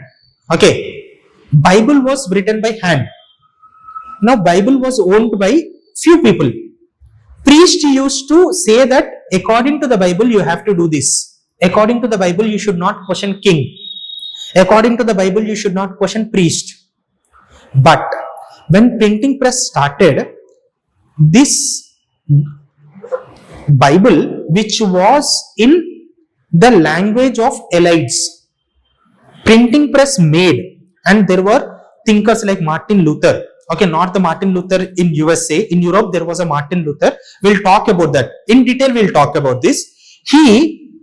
Okay. Bible was written by hand. Now, Bible was owned by few people. Priest used to say that according to the Bible you have to do this. According to the Bible you should not question king. According to the Bible you should not question priest. But when printing press started, this Bible, which was in the language of elites, printing press made, and there were thinkers like Martin Luther. Okay, not the Martin Luther in USA. In Europe, there was a Martin Luther. We'll talk about that. In detail, we'll talk about this. He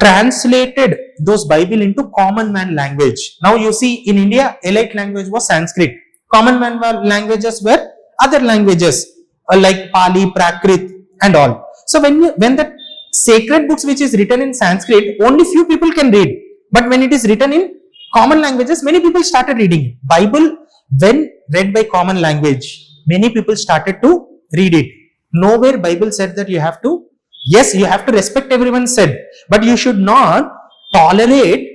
translated those Bible into common man language. Now you see, in India, elite language was Sanskrit. Common man languages were other languages like Pali, Prakrit, and all. So when the sacred books which is written in Sanskrit, only few people can read. But when it is written in common languages, many people started reading it. Bible, when read by common language, many people started to read it. Nowhere Bible said that you have to, yes, you have to respect everyone said, but you should not tolerate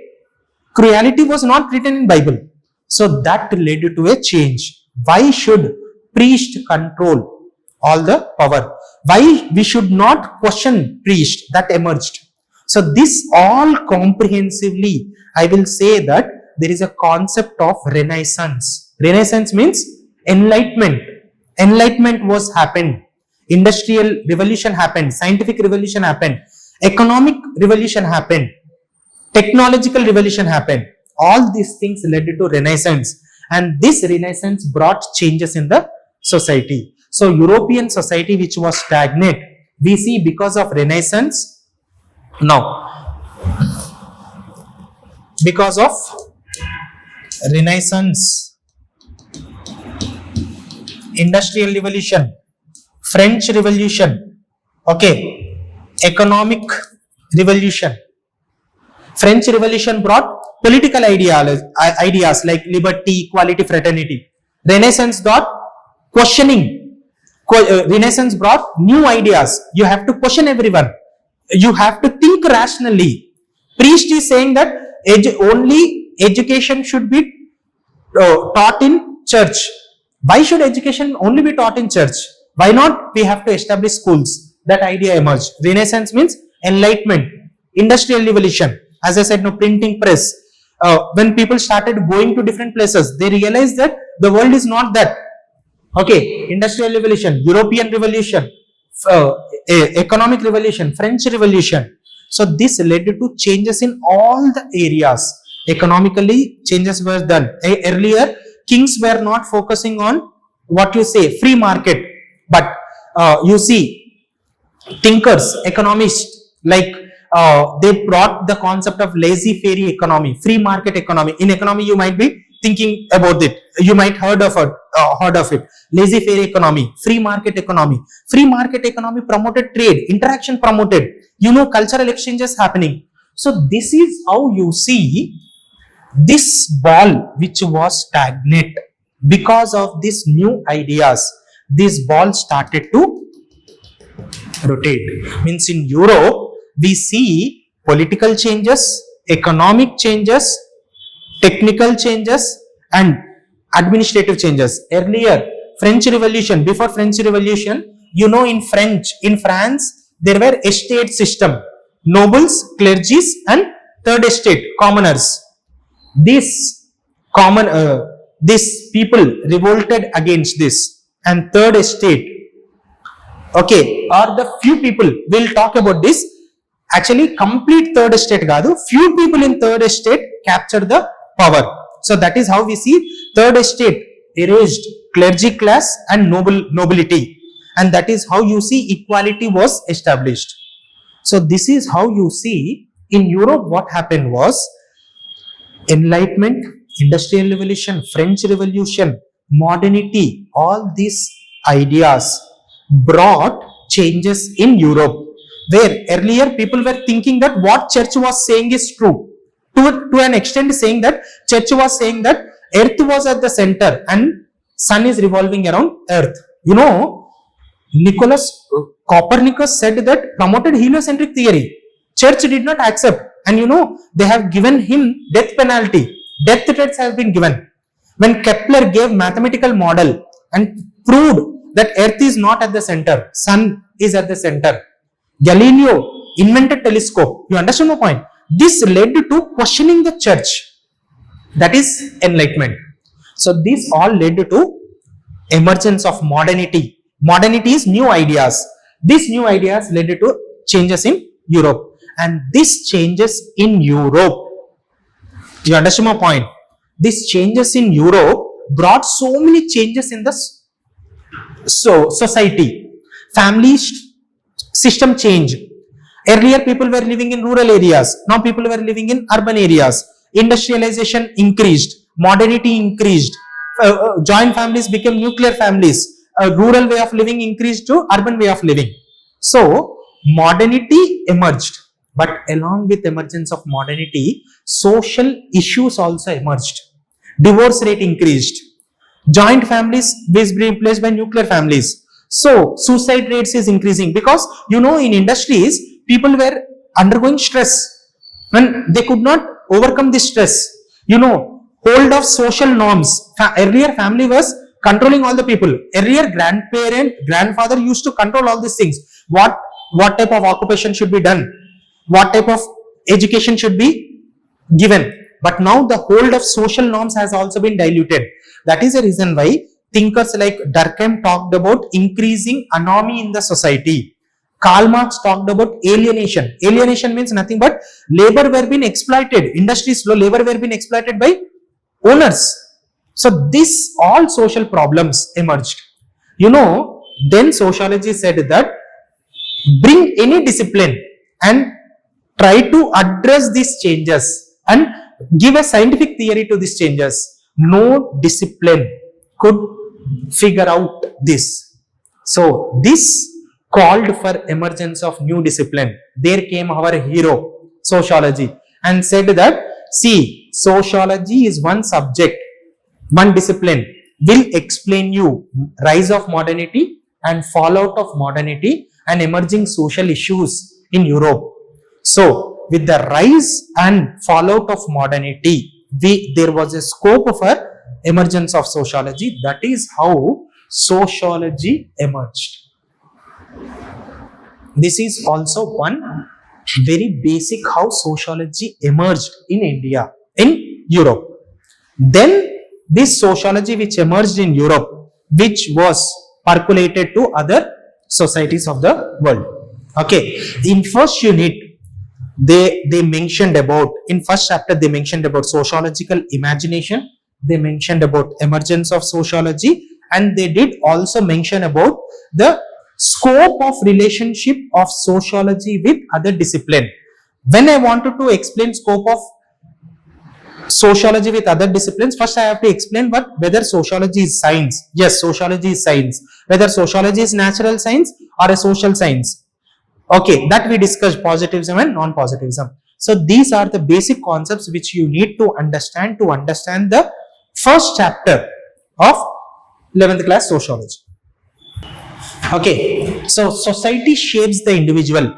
cruelty was not written in Bible. So that led to a change. Why should priest control all the power? Why we should not question priest? That emerged. So this all comprehensively, I will say that there is a concept of Renaissance. Renaissance means enlightenment. Enlightenment was happened. Industrial revolution happened. Scientific revolution happened. Economic revolution happened. Technological revolution happened. All these things led to Renaissance, and this Renaissance brought changes in the society. So European society, which was stagnant, we see because of Renaissance. Now, because of Renaissance, Industrial Revolution, French Revolution, okay, Economic Revolution. French Revolution brought political ideas like liberty, equality, fraternity. Renaissance brought questioning. Renaissance brought new ideas. You have to question everyone. You have to think rationally. Priest is saying that only education should be taught in church. Why should education only be taught in church? Why not we have to establish schools? That idea emerged. Renaissance means enlightenment, industrial revolution. As I said, no, printing press. When people started going to different places, they realized that the world is not that. Okay, industrial revolution, European revolution, economic revolution, French revolution. So this led to changes in all the areas. Economically, changes were done. Earlier, kings were not focusing on what you say, free market. But you see, thinkers, economists, like they brought the concept of laissez-faire economy, free market economy. In economy, you might be thinking about it. You might heard of it. Laissez-faire economy, free market economy. Free market economy promoted trade, interaction promoted. You know, cultural exchanges happening. So this is how you see this ball which was stagnant. Because of these new ideas, this ball started to rotate. Means in Europe, we see political changes, economic changes, technical changes, and administrative changes. Earlier, French Revolution, before French Revolution, you know, in France, there were estate system, nobles, clergies, and third estate, commoners. These people revolted against this, and third estate, okay, are the few people, we'll talk about this. Actually, complete third estate gadu, few people in third estate capture the power. So that is how we see third estate erased clergy class and nobility, and that is how you see equality was established. So this is how you see in Europe what happened was enlightenment, industrial revolution, French revolution, modernity, all these ideas brought changes in Europe, where earlier people were thinking that what church was saying is true. To an extent, saying that church was saying that earth was at the center and sun is revolving around earth. You know, Copernicus said that, promoted heliocentric theory. Church did not accept, and you know, they have given him death penalty. Death threats have been given. When Kepler gave mathematical model and proved that Earth is not at the center, Sun is at the center. Galileo invented telescope. You understand my point? This led to questioning the church. That is enlightenment. So this all led to emergence of modernity. Modernity is new ideas. These new ideas led to changes in Europe, and these changes in Europe, you understand my point? These changes in Europe brought so many changes in the society. Family system change. Earlier people were living in rural areas. Now people were living in urban areas. Industrialization increased. Modernity increased. Joint families became nuclear families. A rural way of living increased to urban way of living. So modernity emerged, but along with emergence of modernity, social issues also emerged. Divorce rate increased. Joint families is being replaced by nuclear families. So suicide rates is increasing because in industries people were undergoing stress and they could not overcome this stress. Hold of social norms. Earlier family was controlling all the people. Earlier grandfather used to control all these things. What type of occupation should be done? What type of education should be given? But now the hold of social norms has also been diluted. That is the reason why thinkers like Durkheim talked about increasing anomy in the society. Karl Marx talked about alienation. Alienation means nothing but labor were being exploited. Industries, labor were being exploited by owners. So this all social problems emerged. Then sociology said that bring any discipline and try to address these changes and give a scientific theory to these changes. No discipline could figure out this. So this called for emergence of new discipline. There came our hero, sociology, and said that, see, sociology is one subject, one discipline will explain you rise of modernity and fallout of modernity and emerging social issues in Europe. So with the rise and fallout of modernity, there was a scope for emergence of sociology. That is how sociology emerged. This is also one very basic how sociology emerged in India, in Europe. Then this sociology which emerged in Europe, which was percolated to other societies of the world. Okay, in first unit, they mentioned about, in first chapter they mentioned about sociological imagination, they mentioned about emergence of sociology, and they did also mention about the scope of relationship of sociology with other discipline. When I wanted to explain scope of sociology with other disciplines, first I have to explain whether sociology is science. Yes, sociology is science. Whether sociology is natural science or a social science. Okay, that we discussed, positivism and non-positivism. So these are the basic concepts which you need to understand the first chapter of 11th class sociology. Okay, so society shapes the individual.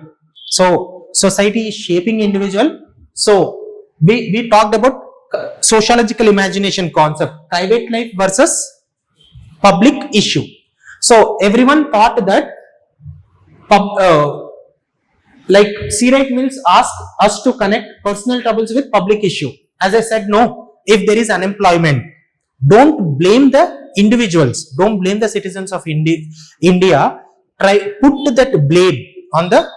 So society is shaping individual. So we talked about sociological imagination concept, private life versus public issue. So everyone thought that like Sarat means ask us to connect personal troubles with public issue. As I said, no, if there is unemployment, don't blame the individuals, don't blame the citizens of India. Put that blame on the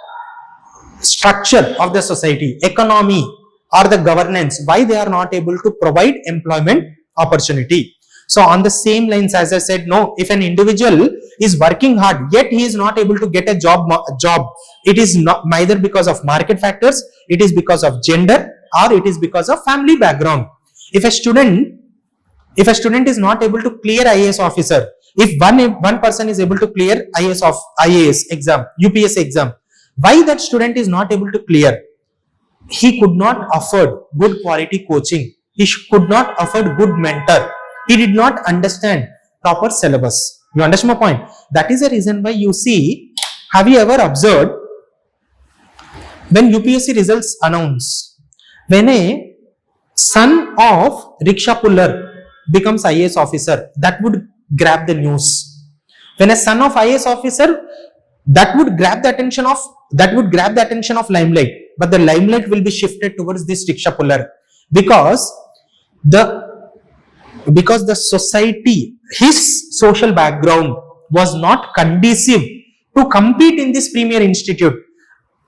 structure of the society, economy or the governance, why they are not able to provide employment opportunity. So on the same lines, as I said, no, if an individual is working hard yet he is not able to get a job, it is not neither because of market factors, it is because of gender or it is because of family background. If a student is not able to clear IAS officer, if one person is able to clear IAS exam, UPSC exam, why that student is not able to clear? He could not afford good quality coaching. He could not afford good mentor. He did not understand proper syllabus. You understand my point? That is the reason why you see, have you ever observed when UPSC results announce, when a son of rickshaw puller becomes IAS officer, that would grab the news. When a son of IAS officer, that would grab the attention of limelight, but the limelight will be shifted towards this rickshaw puller because the society, his social background was not conducive to compete in this premier institute.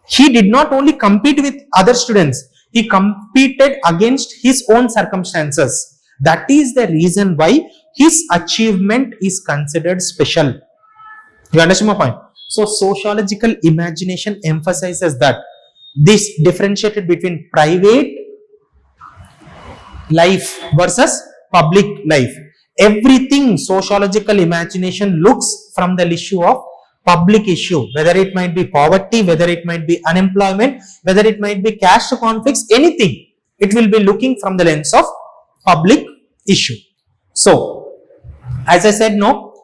He did not only compete with other students, he competed against his own circumstances. That is the reason why his achievement is considered special. You understand my point? So sociological imagination emphasizes that this differentiated between private life versus public life. Everything sociological imagination looks from the issue of public issue, whether it might be poverty, whether it might be unemployment, whether it might be caste conflicts, anything. It will be looking from the lens of public issue. So, as I said, no,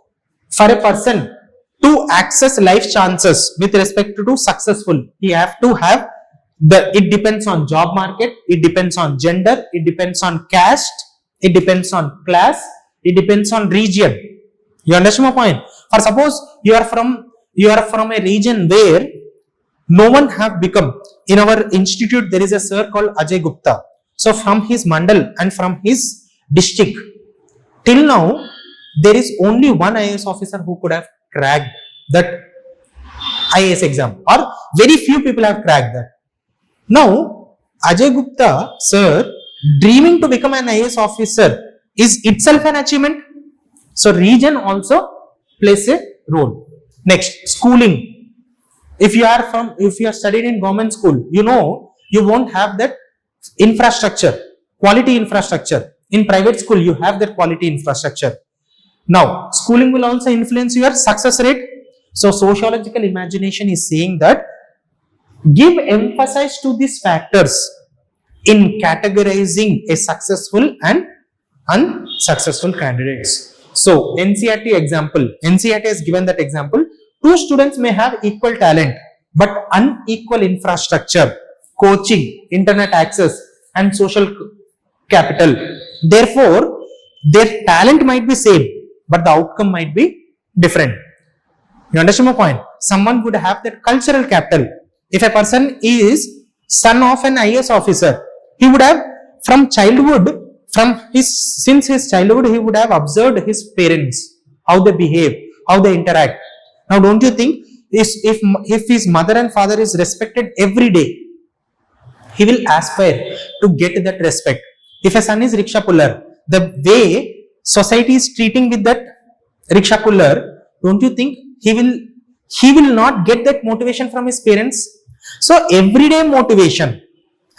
for a person to access life chances with respect to successful, he have to have it depends on job market, it depends on gender, it depends on caste, it depends on class, it depends on region. You understand my point? For suppose you are from a region where no one have become. In our institute, there is a sir called Ajay Gupta. So from his mandal and from his district, till now, there is only one IAS officer who could have cracked that IAS exam, or very few people have cracked that. Now, Ajay Gupta, sir, dreaming to become an IAS officer is itself an achievement. So, region also plays a role. Next, schooling. If you are studied in government school, you know you won't have that infrastructure, quality infrastructure. In private school, you have that quality infrastructure. Now, schooling will also influence your success rate. So, sociological imagination is saying that give emphasis to these factors in categorizing a successful and unsuccessful candidates. So, NCERT has given that example. Two students may have equal talent but unequal infrastructure, coaching, internet access and social capital. Therefore, their talent might be same but the outcome might be different. You understand my point? Someone would have that cultural capital. If a person is son of an IAS officer, he would have since his childhood, he would have observed his parents, how they behave, how they interact. Now, don't you think if his mother and father is respected every day, he will aspire to get that respect. If a son is rickshaw puller, the way society is treating with that rickshaw puller, don't you think he will not get that motivation from his parents? So, everyday motivation,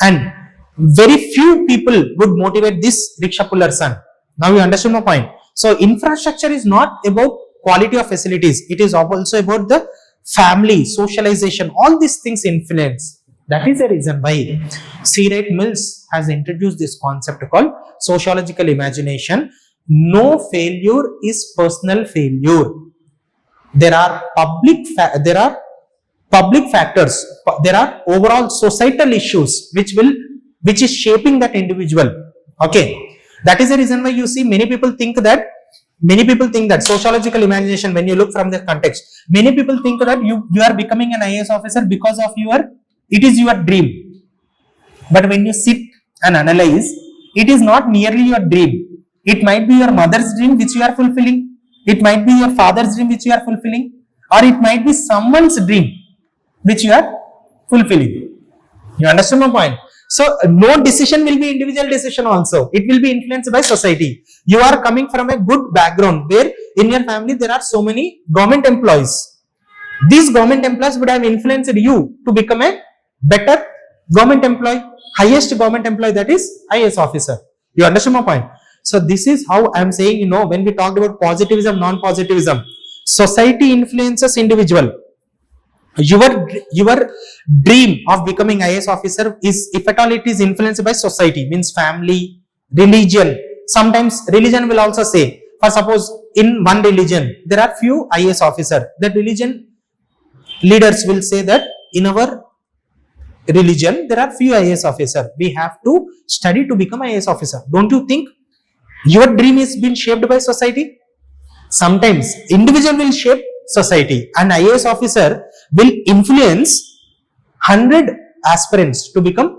and very few people would motivate this rickshaw puller son. Now you understand my point. So, infrastructure is not about quality of facilities. It is also about the family, socialization, all these things influence. That is the reason why C. Mills has introduced this concept called sociological imagination. No failure is personal failure. There are public factors, there are overall societal issues which is shaping that individual. Okay, that is the reason why you see many people think that sociological imagination, when you look from the context, many people think that you are becoming an IAS officer because of it is your dream. But when you sit and analyze, it is not merely your dream. It might be your mother's dream which you are fulfilling. It might be your father's dream which you are fulfilling, or it might be someone's dream which you are fulfilling. You understand my point? So, no decision will be individual decision also. It will be influenced by society. You are coming from a good background where in your family there are so many government employees. These government employees would have influenced you to become a better government employee, highest government employee, that is IAS officer. You understand my point? So, this is how I am saying, when we talked about positivism, non-positivism, society influences individual. Your dream of becoming IAS officer is, if at all it is influenced by society, means family, religion. Sometimes religion will also say, for suppose in one religion, there are few IAS officers. That religion leaders will say that in our religion, there are few IAS officers. We have to study to become IAS officer. Don't you think your dream is being shaped by society? Sometimes individual will shape society, and IAS officer will influence 100 aspirants to become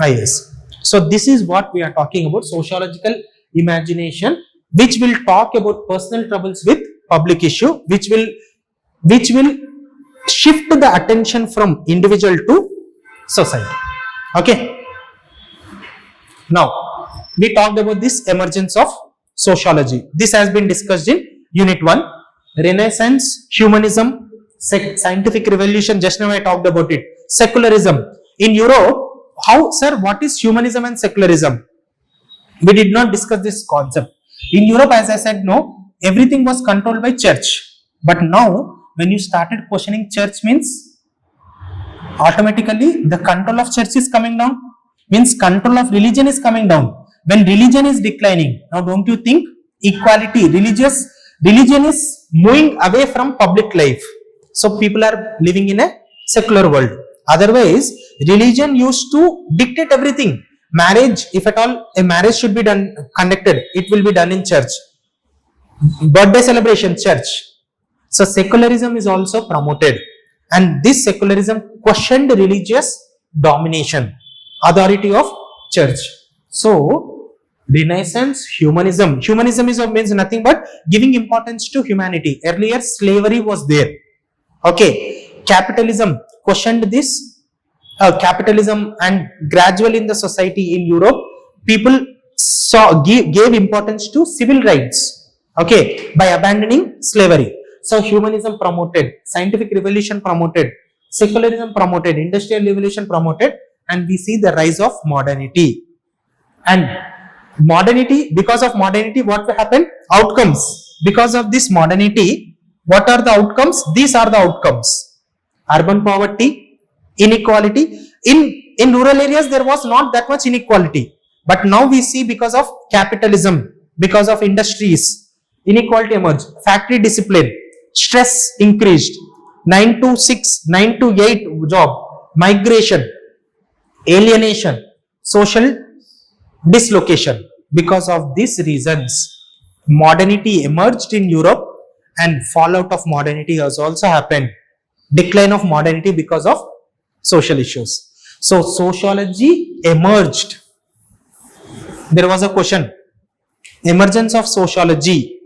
IAS. So this is what we are talking about, sociological imagination, which will talk about personal troubles with public issue, which will shift the attention from individual to society. Okay. Now we talked about this emergence of sociology. This has been discussed in unit 1. Renaissance, humanism, scientific revolution, just now I talked about it. Secularism in Europe. How, sir, what is humanism and secularism? We did not discuss this concept. In Europe, as I said, no, everything was controlled by church. But now when you started questioning church, means automatically the control of church is coming down, means control of religion is coming down. When religion is declining, now don't you think equality, religion is moving away from public life, so people are living in a secular world. Otherwise religion used to dictate everything. Marriage, if at all a marriage should be done, conducted, it will be done in church. Birthday celebration, church. So secularism is also promoted, and this secularism questioned religious domination, authority of church. So Renaissance, humanism means nothing but giving importance to humanity. Earlier slavery was there. Okay. Capitalism questioned this capitalism, and gradually in the society in Europe, people gave importance to civil rights, okay, by abandoning slavery. So humanism promoted, scientific revolution promoted, secularism promoted, industrial revolution promoted, and we see the rise of modernity. And modernity, because of modernity, what will happen? Outcomes. Because of this modernity, what are the outcomes? These are the outcomes. Urban poverty, inequality. In rural areas there was not that much inequality, but now we see because of capitalism, because of industries, inequality emerged. Factory discipline, stress increased, 9 to 6, 9 to 8 job, migration, alienation, social dislocation. Because of these reasons, modernity emerged in Europe, and fallout of modernity has also happened. Decline of modernity because of social issues. So sociology emerged. There was a question, emergence of sociology,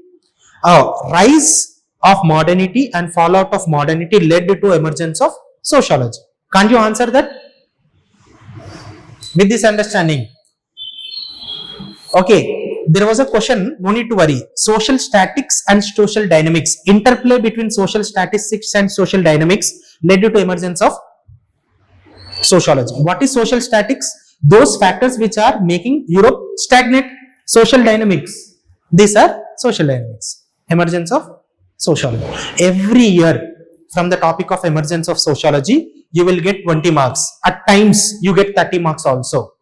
rise of modernity and fallout of modernity led to emergence of sociology. Can't you answer that with this understanding? Okay, there was a question, no need to worry. Social statics and social dynamics, interplay between social statistics and social dynamics led to emergence of sociology. What is social statics? Those factors which are making Europe stagnate. Social dynamics, these are social dynamics. Emergence of sociology. Every year from the topic of emergence of sociology, you will get 20 marks. At times you get 30 marks also.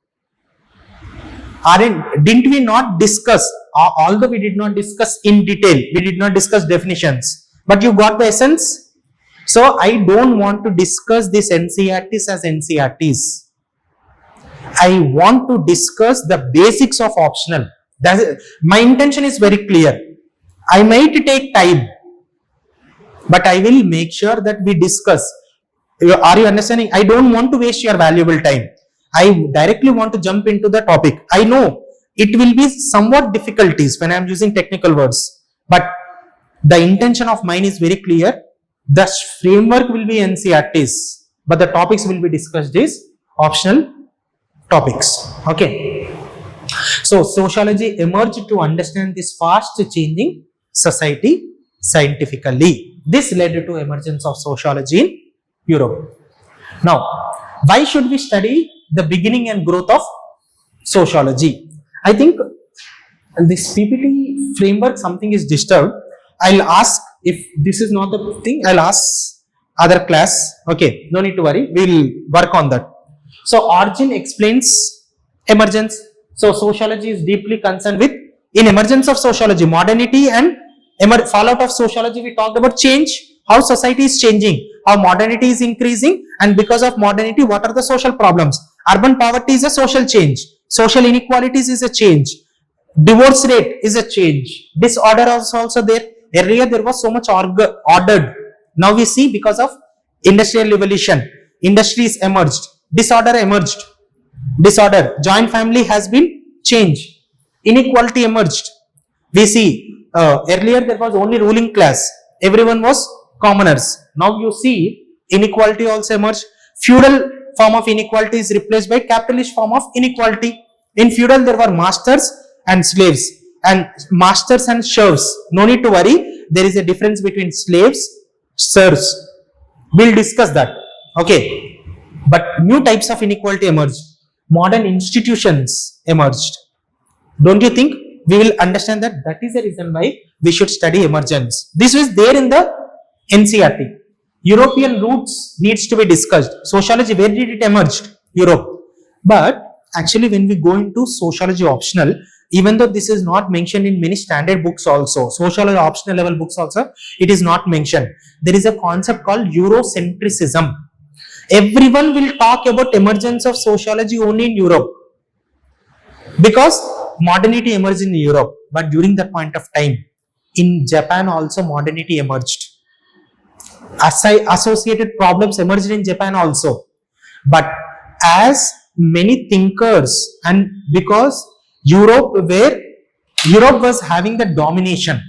Didn't we not discuss, although we did not discuss in detail, we did not discuss definitions, but you got the essence. So I don't want to discuss this NCERTs as NCERTs. I want to discuss the basics of optional. My intention is very clear. I might take time, but I will make sure that we discuss. Are you understanding? I don't want to waste your valuable time. I directly want to jump into the topic. I know it will be somewhat difficulties when I am using technical words, but the intention of mine is very clear. The framework will be NCERTs, but the topics will be discussed is optional topics. Okay. So sociology emerged to understand this fast changing society scientifically. This led to emergence of sociology in Europe. Now, why should we study the beginning and growth of sociology? I think this PPT framework, something is disturbed. I'll ask, if this is not the thing, I'll ask other class. Okay, no need to worry, we'll work on that. So origin explains emergence. So sociology is deeply concerned with in emergence of sociology, modernity and fallout of sociology. We talked about change, how society is changing, how modernity is increasing, and because of modernity, what are the social problems? Urban poverty is a social change, social inequalities is a change, divorce rate is a change, disorder is also there, Earlier there was so much ordered. Now we see because of industrial revolution, industries emerged, disorder emerged. Disorder, joint family has been changed, inequality emerged. We see earlier there was only ruling class, everyone was commoners. Now you see inequality also emerged. Feudal form of inequality is replaced by capitalist form of inequality. In feudal there were masters and slaves, and masters and serfs. No need to worry, there is a difference between slaves, serfs. We'll discuss that. Okay, but new types of inequality emerged. Modern institutions emerged. Don't you think we will understand that? That is the reason why we should study emergence. This was there in the NCERT. European roots needs to be discussed. Sociology, where did it emerge? Europe. But actually when we go into sociology optional, even though this is not mentioned in many standard books also, sociology optional level books also, it is not mentioned. There is a concept called Eurocentrism. Everyone will talk about emergence of sociology only in Europe, because modernity emerged in Europe. But during that point of time, in Japan also modernity emerged. Associated problems emerged in Japan also. But as many thinkers, and because Europe was having the domination,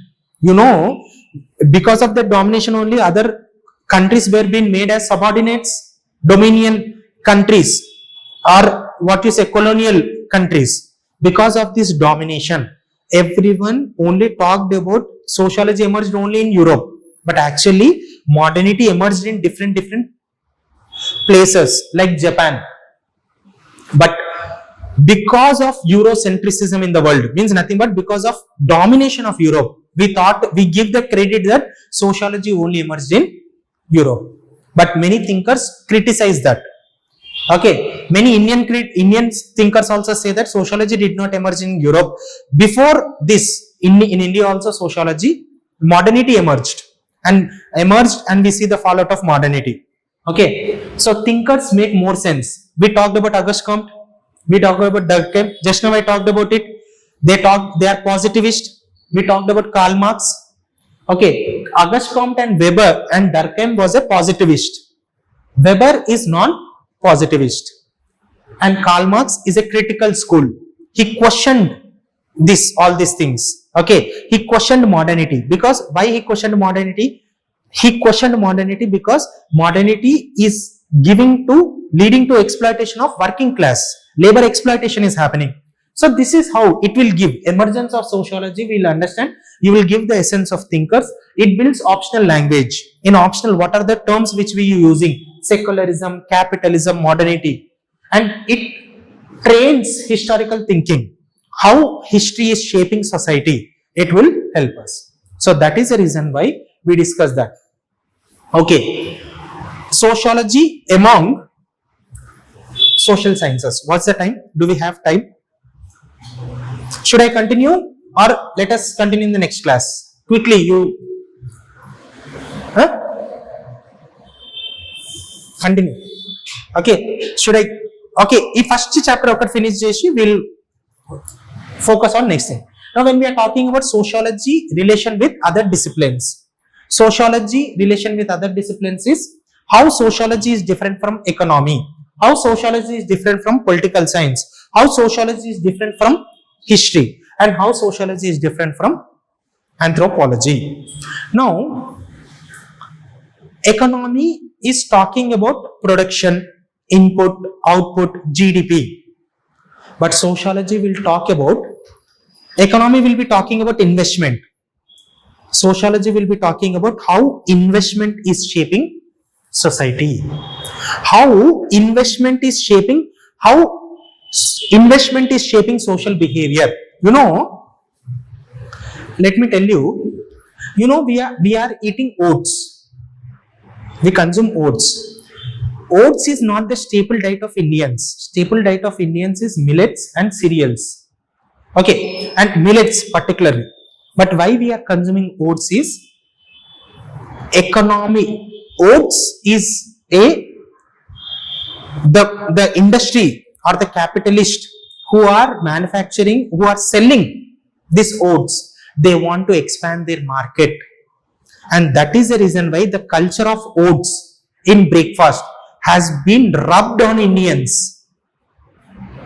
because of the domination only other countries were being made as subordinates, dominion countries, or what you say, colonial countries. Because of this domination, everyone only talked about sociology emerged only in Europe, but actually modernity emerged in different places like Japan. But because of Eurocentrism in the world, means nothing but because of domination of Europe, we give the credit that sociology only emerged in Europe. But many thinkers criticize that. Okay, many Indian thinkers also say that sociology did not emerge in Europe. Before this, in India also sociology, modernity emerged, and we see the fallout of modernity. Okay, so thinkers make more sense. We talked about Auguste Comte, we talked about Durkheim. Just now I talked about it. They are positivist. We talked about Karl Marx. Okay, Auguste Comte and Weber and Durkheim was a positivist. Weber is non-positivist, and Karl Marx is a critical school. He questioned all these things. Okay, he questioned modernity. Because why he questioned modernity? He questioned modernity because modernity is leading to exploitation of working class. Labor exploitation is happening. So this is how it will give emergence of sociology. We will understand. You will give the essence of thinkers. It builds optional language. In optional, what are the terms which we are using? Secularism, capitalism, modernity. And it trains historical thinking. How history is shaping society. It will help us. So that is the reason why we discuss that. Okay. Sociology among social sciences. What's the time? Do we have time? Should I continue, or let us continue in the next class? Quickly, you continue. Okay, should I? Okay, if first chapter occur finish cheshi, we'll focus on next thing. Now, when we are talking about sociology relation with other disciplines, sociology relation with other disciplines is how sociology is different from economy, how sociology is different from political science, how sociology is different from history, and how sociology is different from anthropology. Now, economy is talking about production, input, output, GDP. But sociology will talk about, economy will be talking about investment. Sociology will be talking about how investment is shaping society. How investment is shaping social behavior. Let me tell you, we are eating oats. We consume oats. Oats is not the staple diet of Indians. Staple diet of Indians is millets and cereals. Okay, and millets particularly. But why we are consuming oats is economy. Oats is the industry or the capitalist who are manufacturing, who are selling these oats. They want to expand their market. And that is the reason why the culture of oats in breakfast has been rubbed on Indians.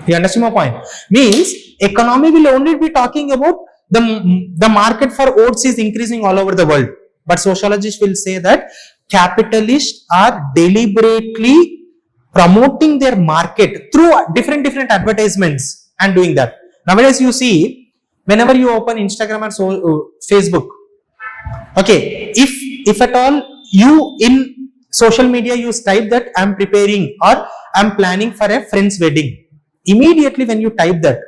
You understand my point? Means economy will only be talking about the market for oats is increasing all over the world. But sociologists will say that capitalists are deliberately promoting their market through different advertisements and doing that. Nowadays you see, whenever you open Instagram or Facebook, okay, if at all you in social media you type that I'm preparing or I'm planning for a friend's wedding, immediately when you type that,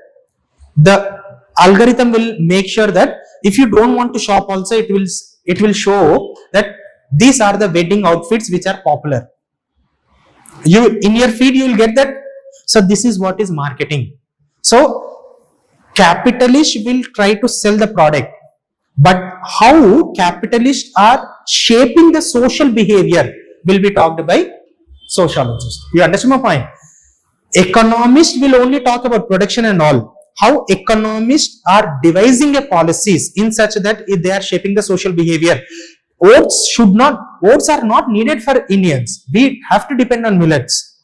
the algorithm will make sure that if you don't want to shop also, it will show that these are the wedding outfits which are popular. You in your feed you will get that. So this is what is marketing. So capitalists will try to sell the product, but how capitalists are shaping the social behavior will be talked by sociologists. You understand my point? Economists will only talk about production and all. How economists are devising a policies in such that they are shaping the social behavior. Oats are not needed for Indians. We have to depend on millets.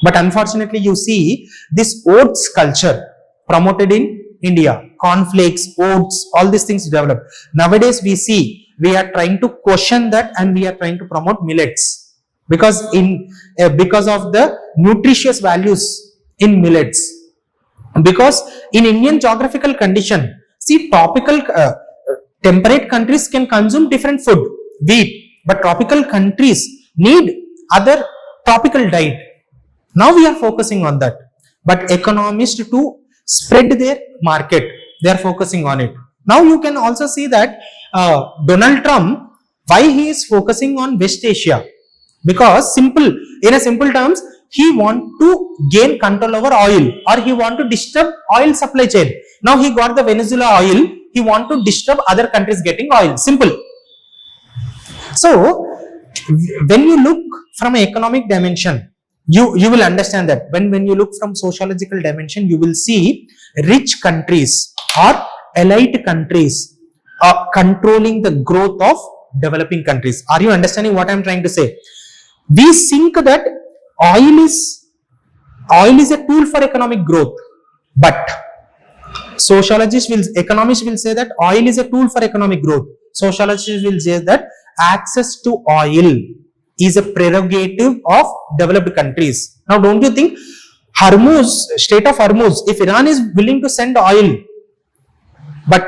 But unfortunately, you see this oats culture promoted in India. Cornflakes, oats, all these things develop. Nowadays, we are trying to question that and we are trying to promote millets. Because of the nutritious values in millets. Because in Indian geographical condition, see temperate countries can consume different food, wheat, but tropical countries need other tropical diet. Now we are focusing on that. But economists to spread their market, they are focusing on it. Now you can also see that Donald Trump, why he is focusing on West Asia? Because in a simple terms, he want to gain control over oil or he want to disturb oil supply chain. Now he got the Venezuela oil, he want to disturb other countries getting oil. Simple. So when you look from an economic dimension, you will understand that. When you look from sociological dimension, you will see rich countries or elite countries are controlling the growth of developing countries. Are you understanding what I am trying to say? We think that oil is a tool for economic growth, but economists will say that oil is a tool for economic growth. Sociologists will say that access to oil is a prerogative of developed countries. Now, don't you think Strait of Hormuz, if Iran is willing to send oil, but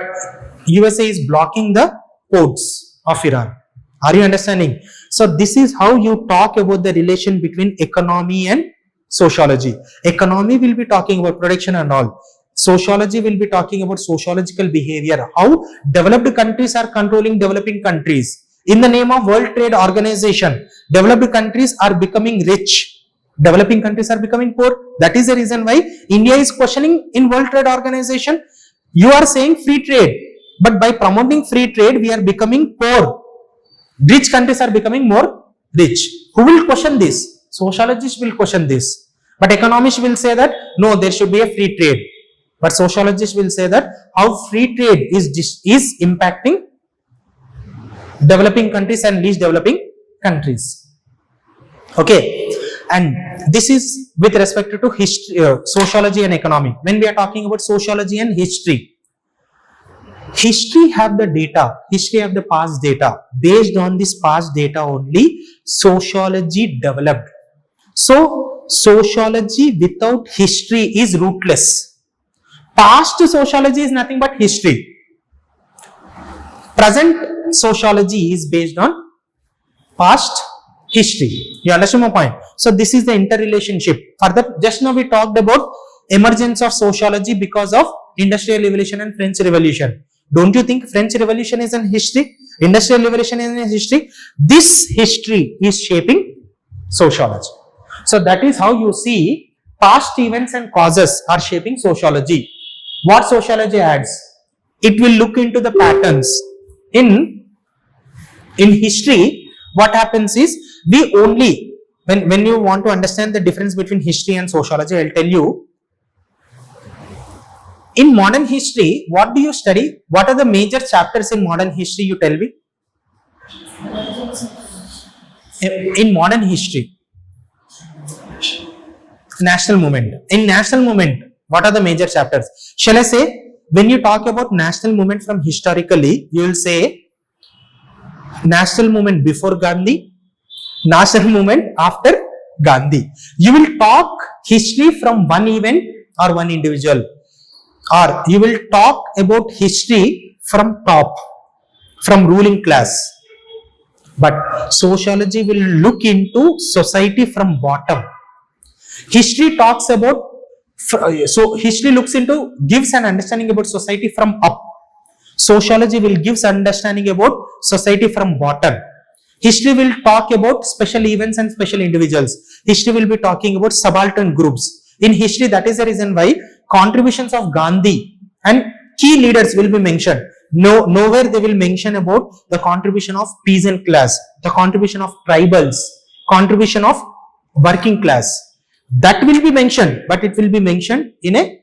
USA is blocking the ports of Iran. Are you understanding? So this is how you talk about the relation between economy and sociology. Economy will be talking about production and all. Sociology will be talking about sociological behavior. How developed countries are controlling developing countries. In the name of World Trade Organization, developed countries are becoming rich. Developing countries are becoming poor. That is the reason why India is questioning in World Trade Organization. You are saying free trade, but by promoting free trade, we are becoming poor. Rich countries are becoming more rich. Who will question this? Sociologists will question this. But economists will say that no, there should be a free trade. But sociologists will say that how free trade is impacting developing countries and least developing countries. Okay, and this is with respect to history, sociology and economy. When we are talking about sociology and history have the data, history have the past data. Based on this past data only, sociology developed. So, sociology without history is rootless. Past sociology is nothing but history. Present sociology is based on past history. You understand my point? So, this is the interrelationship. Further, just now we talked about emergence of sociology because of Industrial Revolution and French Revolution. Don't you think French Revolution is in history? Industrial Revolution is in history. This history is shaping sociology. So that is how you see past events and causes are shaping sociology. What sociology adds? It will look into the patterns. In history, what happens is we only, when you want to understand the difference between history and sociology, I'll tell you. In modern history, what do you study? What are the major chapters in modern history? You tell me. In modern history, national movement. In national movement, what are the major chapters? Shall I say, when you talk about national movement from historically, you will say national movement before Gandhi, national movement after Gandhi. You will talk history from one event or one individual, or you will talk about history from top, from ruling class. But sociology will look into society from bottom. History talks about, so history looks into, gives an understanding about society from up. Sociology will gives understanding about society from bottom. History will talk about special events and special individuals. History will be talking about subaltern groups. In history, that is the reason why contributions of Gandhi and key leaders will be mentioned. Nowhere they will mention about the contribution of peasant class, the contribution of tribals, contribution of working class. That will be mentioned, but it will be mentioned in a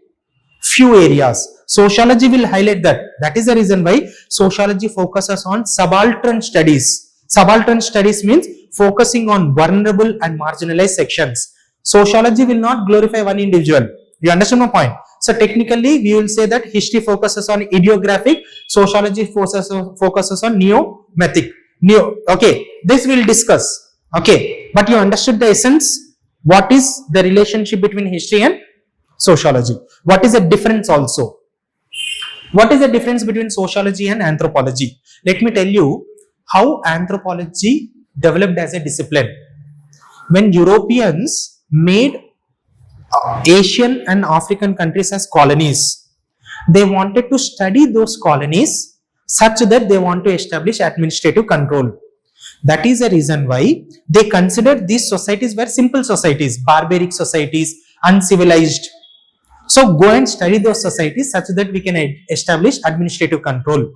few areas. Sociology will highlight that. That is the reason why sociology focuses on subaltern studies. Subaltern studies means focusing on vulnerable and marginalized sections. Sociology will not glorify one individual. You understand my point? So technically, we will say that history focuses on idiographic, sociology focuses on neo-mythic. Okay, this we'll discuss. Okay, but you understood the essence. What is the relationship between history and sociology? What is the difference also? What is the difference between sociology and anthropology? Let me tell you how anthropology developed as a discipline. When Europeans made Asian and African countries as colonies, they wanted to study those colonies such that they want to establish administrative control. That is the reason why they considered these societies were simple societies, barbaric societies, uncivilized. So go and study those societies such that we can establish administrative control.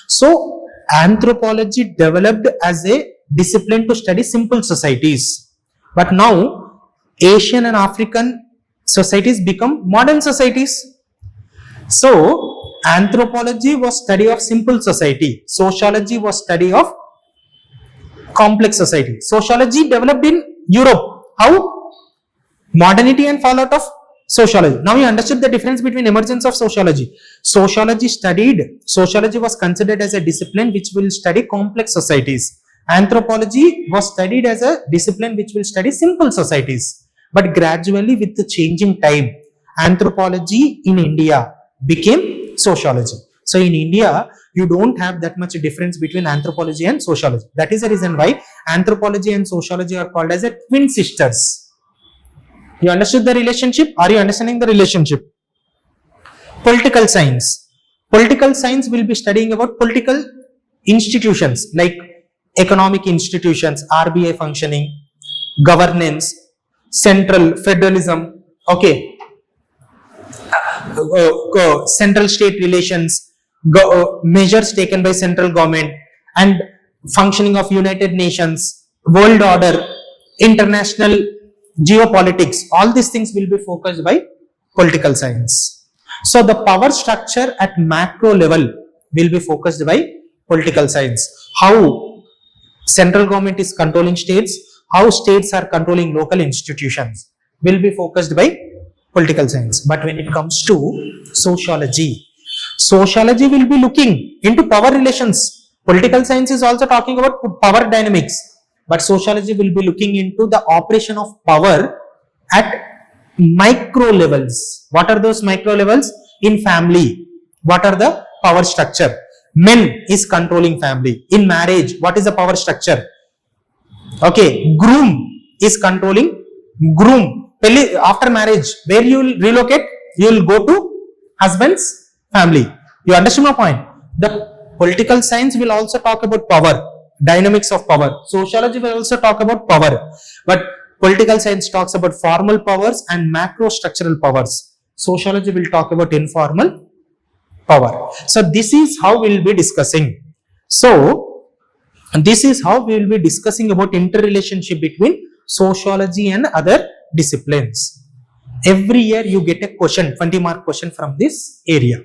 So anthropology developed as a discipline to study simple societies. But now Asian and African societies become modern societies. So anthropology was study of simple society. Sociology was study of complex society. Sociology developed in Europe. How? Modernity and fallout of sociology. Now you understood the difference between emergence of sociology. Sociology was considered as a discipline which will study complex societies. Anthropology was studied as a discipline which will study simple societies. But gradually with the changing time, anthropology in India became sociology. So in India, you don't have that much difference between anthropology and sociology. That is the reason why anthropology and sociology are called as a twin sisters. You understood the relationship? Are you understanding the relationship? Political science. Political science will be studying about political institutions like economic institutions, RBI functioning, governance, central federalism, okay, central state relations, measures taken by central government, and functioning of United Nations, world order, international geopolitics. All these things will be focused by political science. So the power structure at macro level will be focused by political science. How central government is controlling states, how states are controlling local institutions will be focused by political science. But when it comes to sociology, sociology will be looking into power relations. Political science is also talking about power dynamics, but sociology will be looking into the operation of power at micro levels. What are those micro levels? In family, what are the power structure? Men is controlling family. In marriage, what is the power structure? Okay, groom is controlling groom. After marriage, where you will relocate? You will go to husband's family. You understand my point? The political science will also talk about power, dynamics of power. Sociology will also talk about power, but political science talks about formal powers and macro structural powers. Sociology will talk about informal power. So this is how we will be discussing. So this is how we will be discussing about interrelationship between sociology and other disciplines. Every year you get a question, 20-mark question from this area.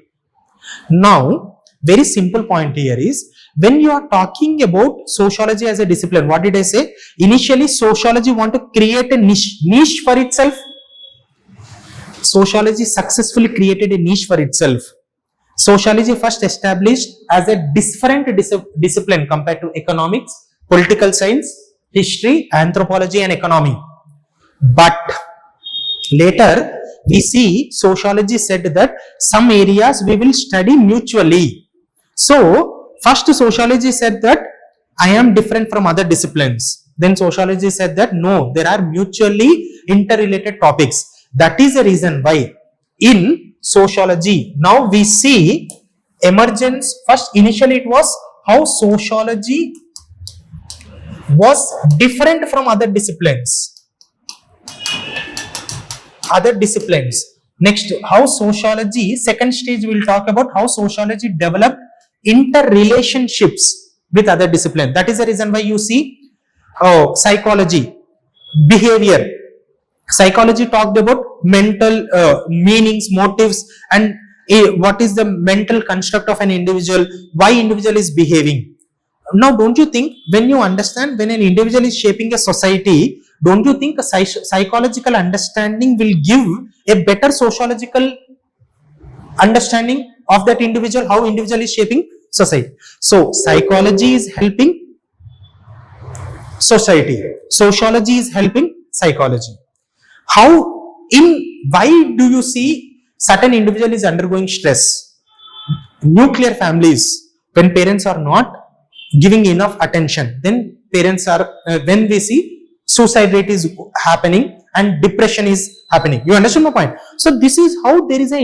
Now, very simple point here is, when you are talking about sociology as a discipline, what did I say? Initially, sociology want to create a niche for itself. Sociology successfully created a niche for itself. Sociology first established as a different discipline compared to economics, political science, history, anthropology and economy. But later we see sociology said that some areas we will study mutually. So first sociology said that I am different from other disciplines. Then sociology said that no, there are mutually interrelated topics. That is the reason why in sociology now we see emergence. First initially it was how sociology was different from other disciplines. Next, how sociology, second stage we will talk about how sociology developed interrelationships with other disciplines. That is the reason why you see psychology, behavior. Psychology talked about mental meanings, motives, and what is the mental construct of an individual, why individual is behaving. Now, don't you think when you understand when an individual is shaping a society, don't you think a psychological understanding will give a better sociological understanding of that individual, how individual is shaping society? So, psychology is helping society. Sociology is helping psychology. Why do you see certain individual is undergoing stress? Nuclear families, when parents are not giving enough attention, then parents are, when we see suicide rate is happening and depression is happening. You understand my point? So this is how there is an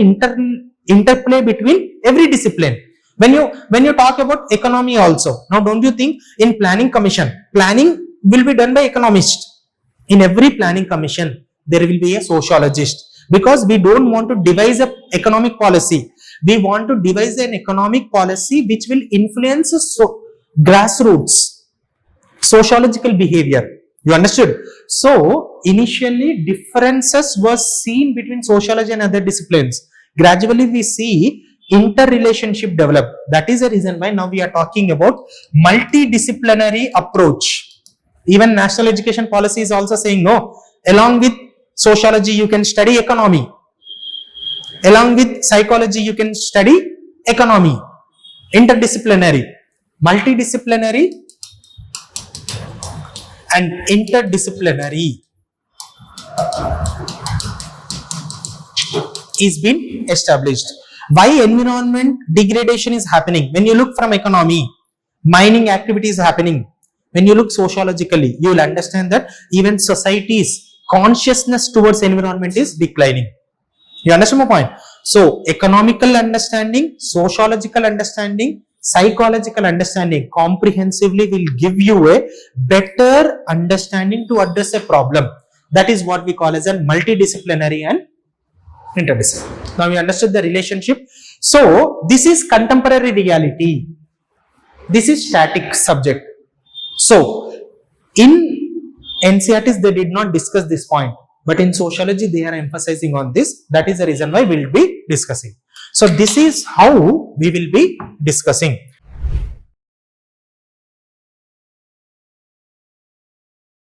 interplay between every discipline. When you talk about economy also, now don't you think in planning commission, planning will be done by economists. In every planning commission, there will be a sociologist, because we don't want to devise an economic policy. We want to devise an economic policy which will influence grassroots, sociological behavior. You understood? So, initially differences were seen between sociology and other disciplines. Gradually, we see interrelationship develop. That is the reason why now we are talking about multidisciplinary approach. Even national education policy is also saying no. Along with sociology, you can study economy. Along with psychology, you can study economy. Interdisciplinary, multidisciplinary, and interdisciplinary is been established. Why environment degradation is happening? When you look from economy, mining activity is happening. When you look sociologically, you will understand that even society's consciousness towards environment is declining. You understand my point? So, economical understanding, sociological understanding, psychological understanding comprehensively will give you a better understanding to address a problem. That is what we call as a multidisciplinary and interdisciplinary. Now, we understood the relationship. So, this is contemporary reality. This is static subject. So, in NCERTs, they did not discuss this point, but in sociology, they are emphasizing on this. That is the reason why we will be discussing. So, this is how we will be discussing.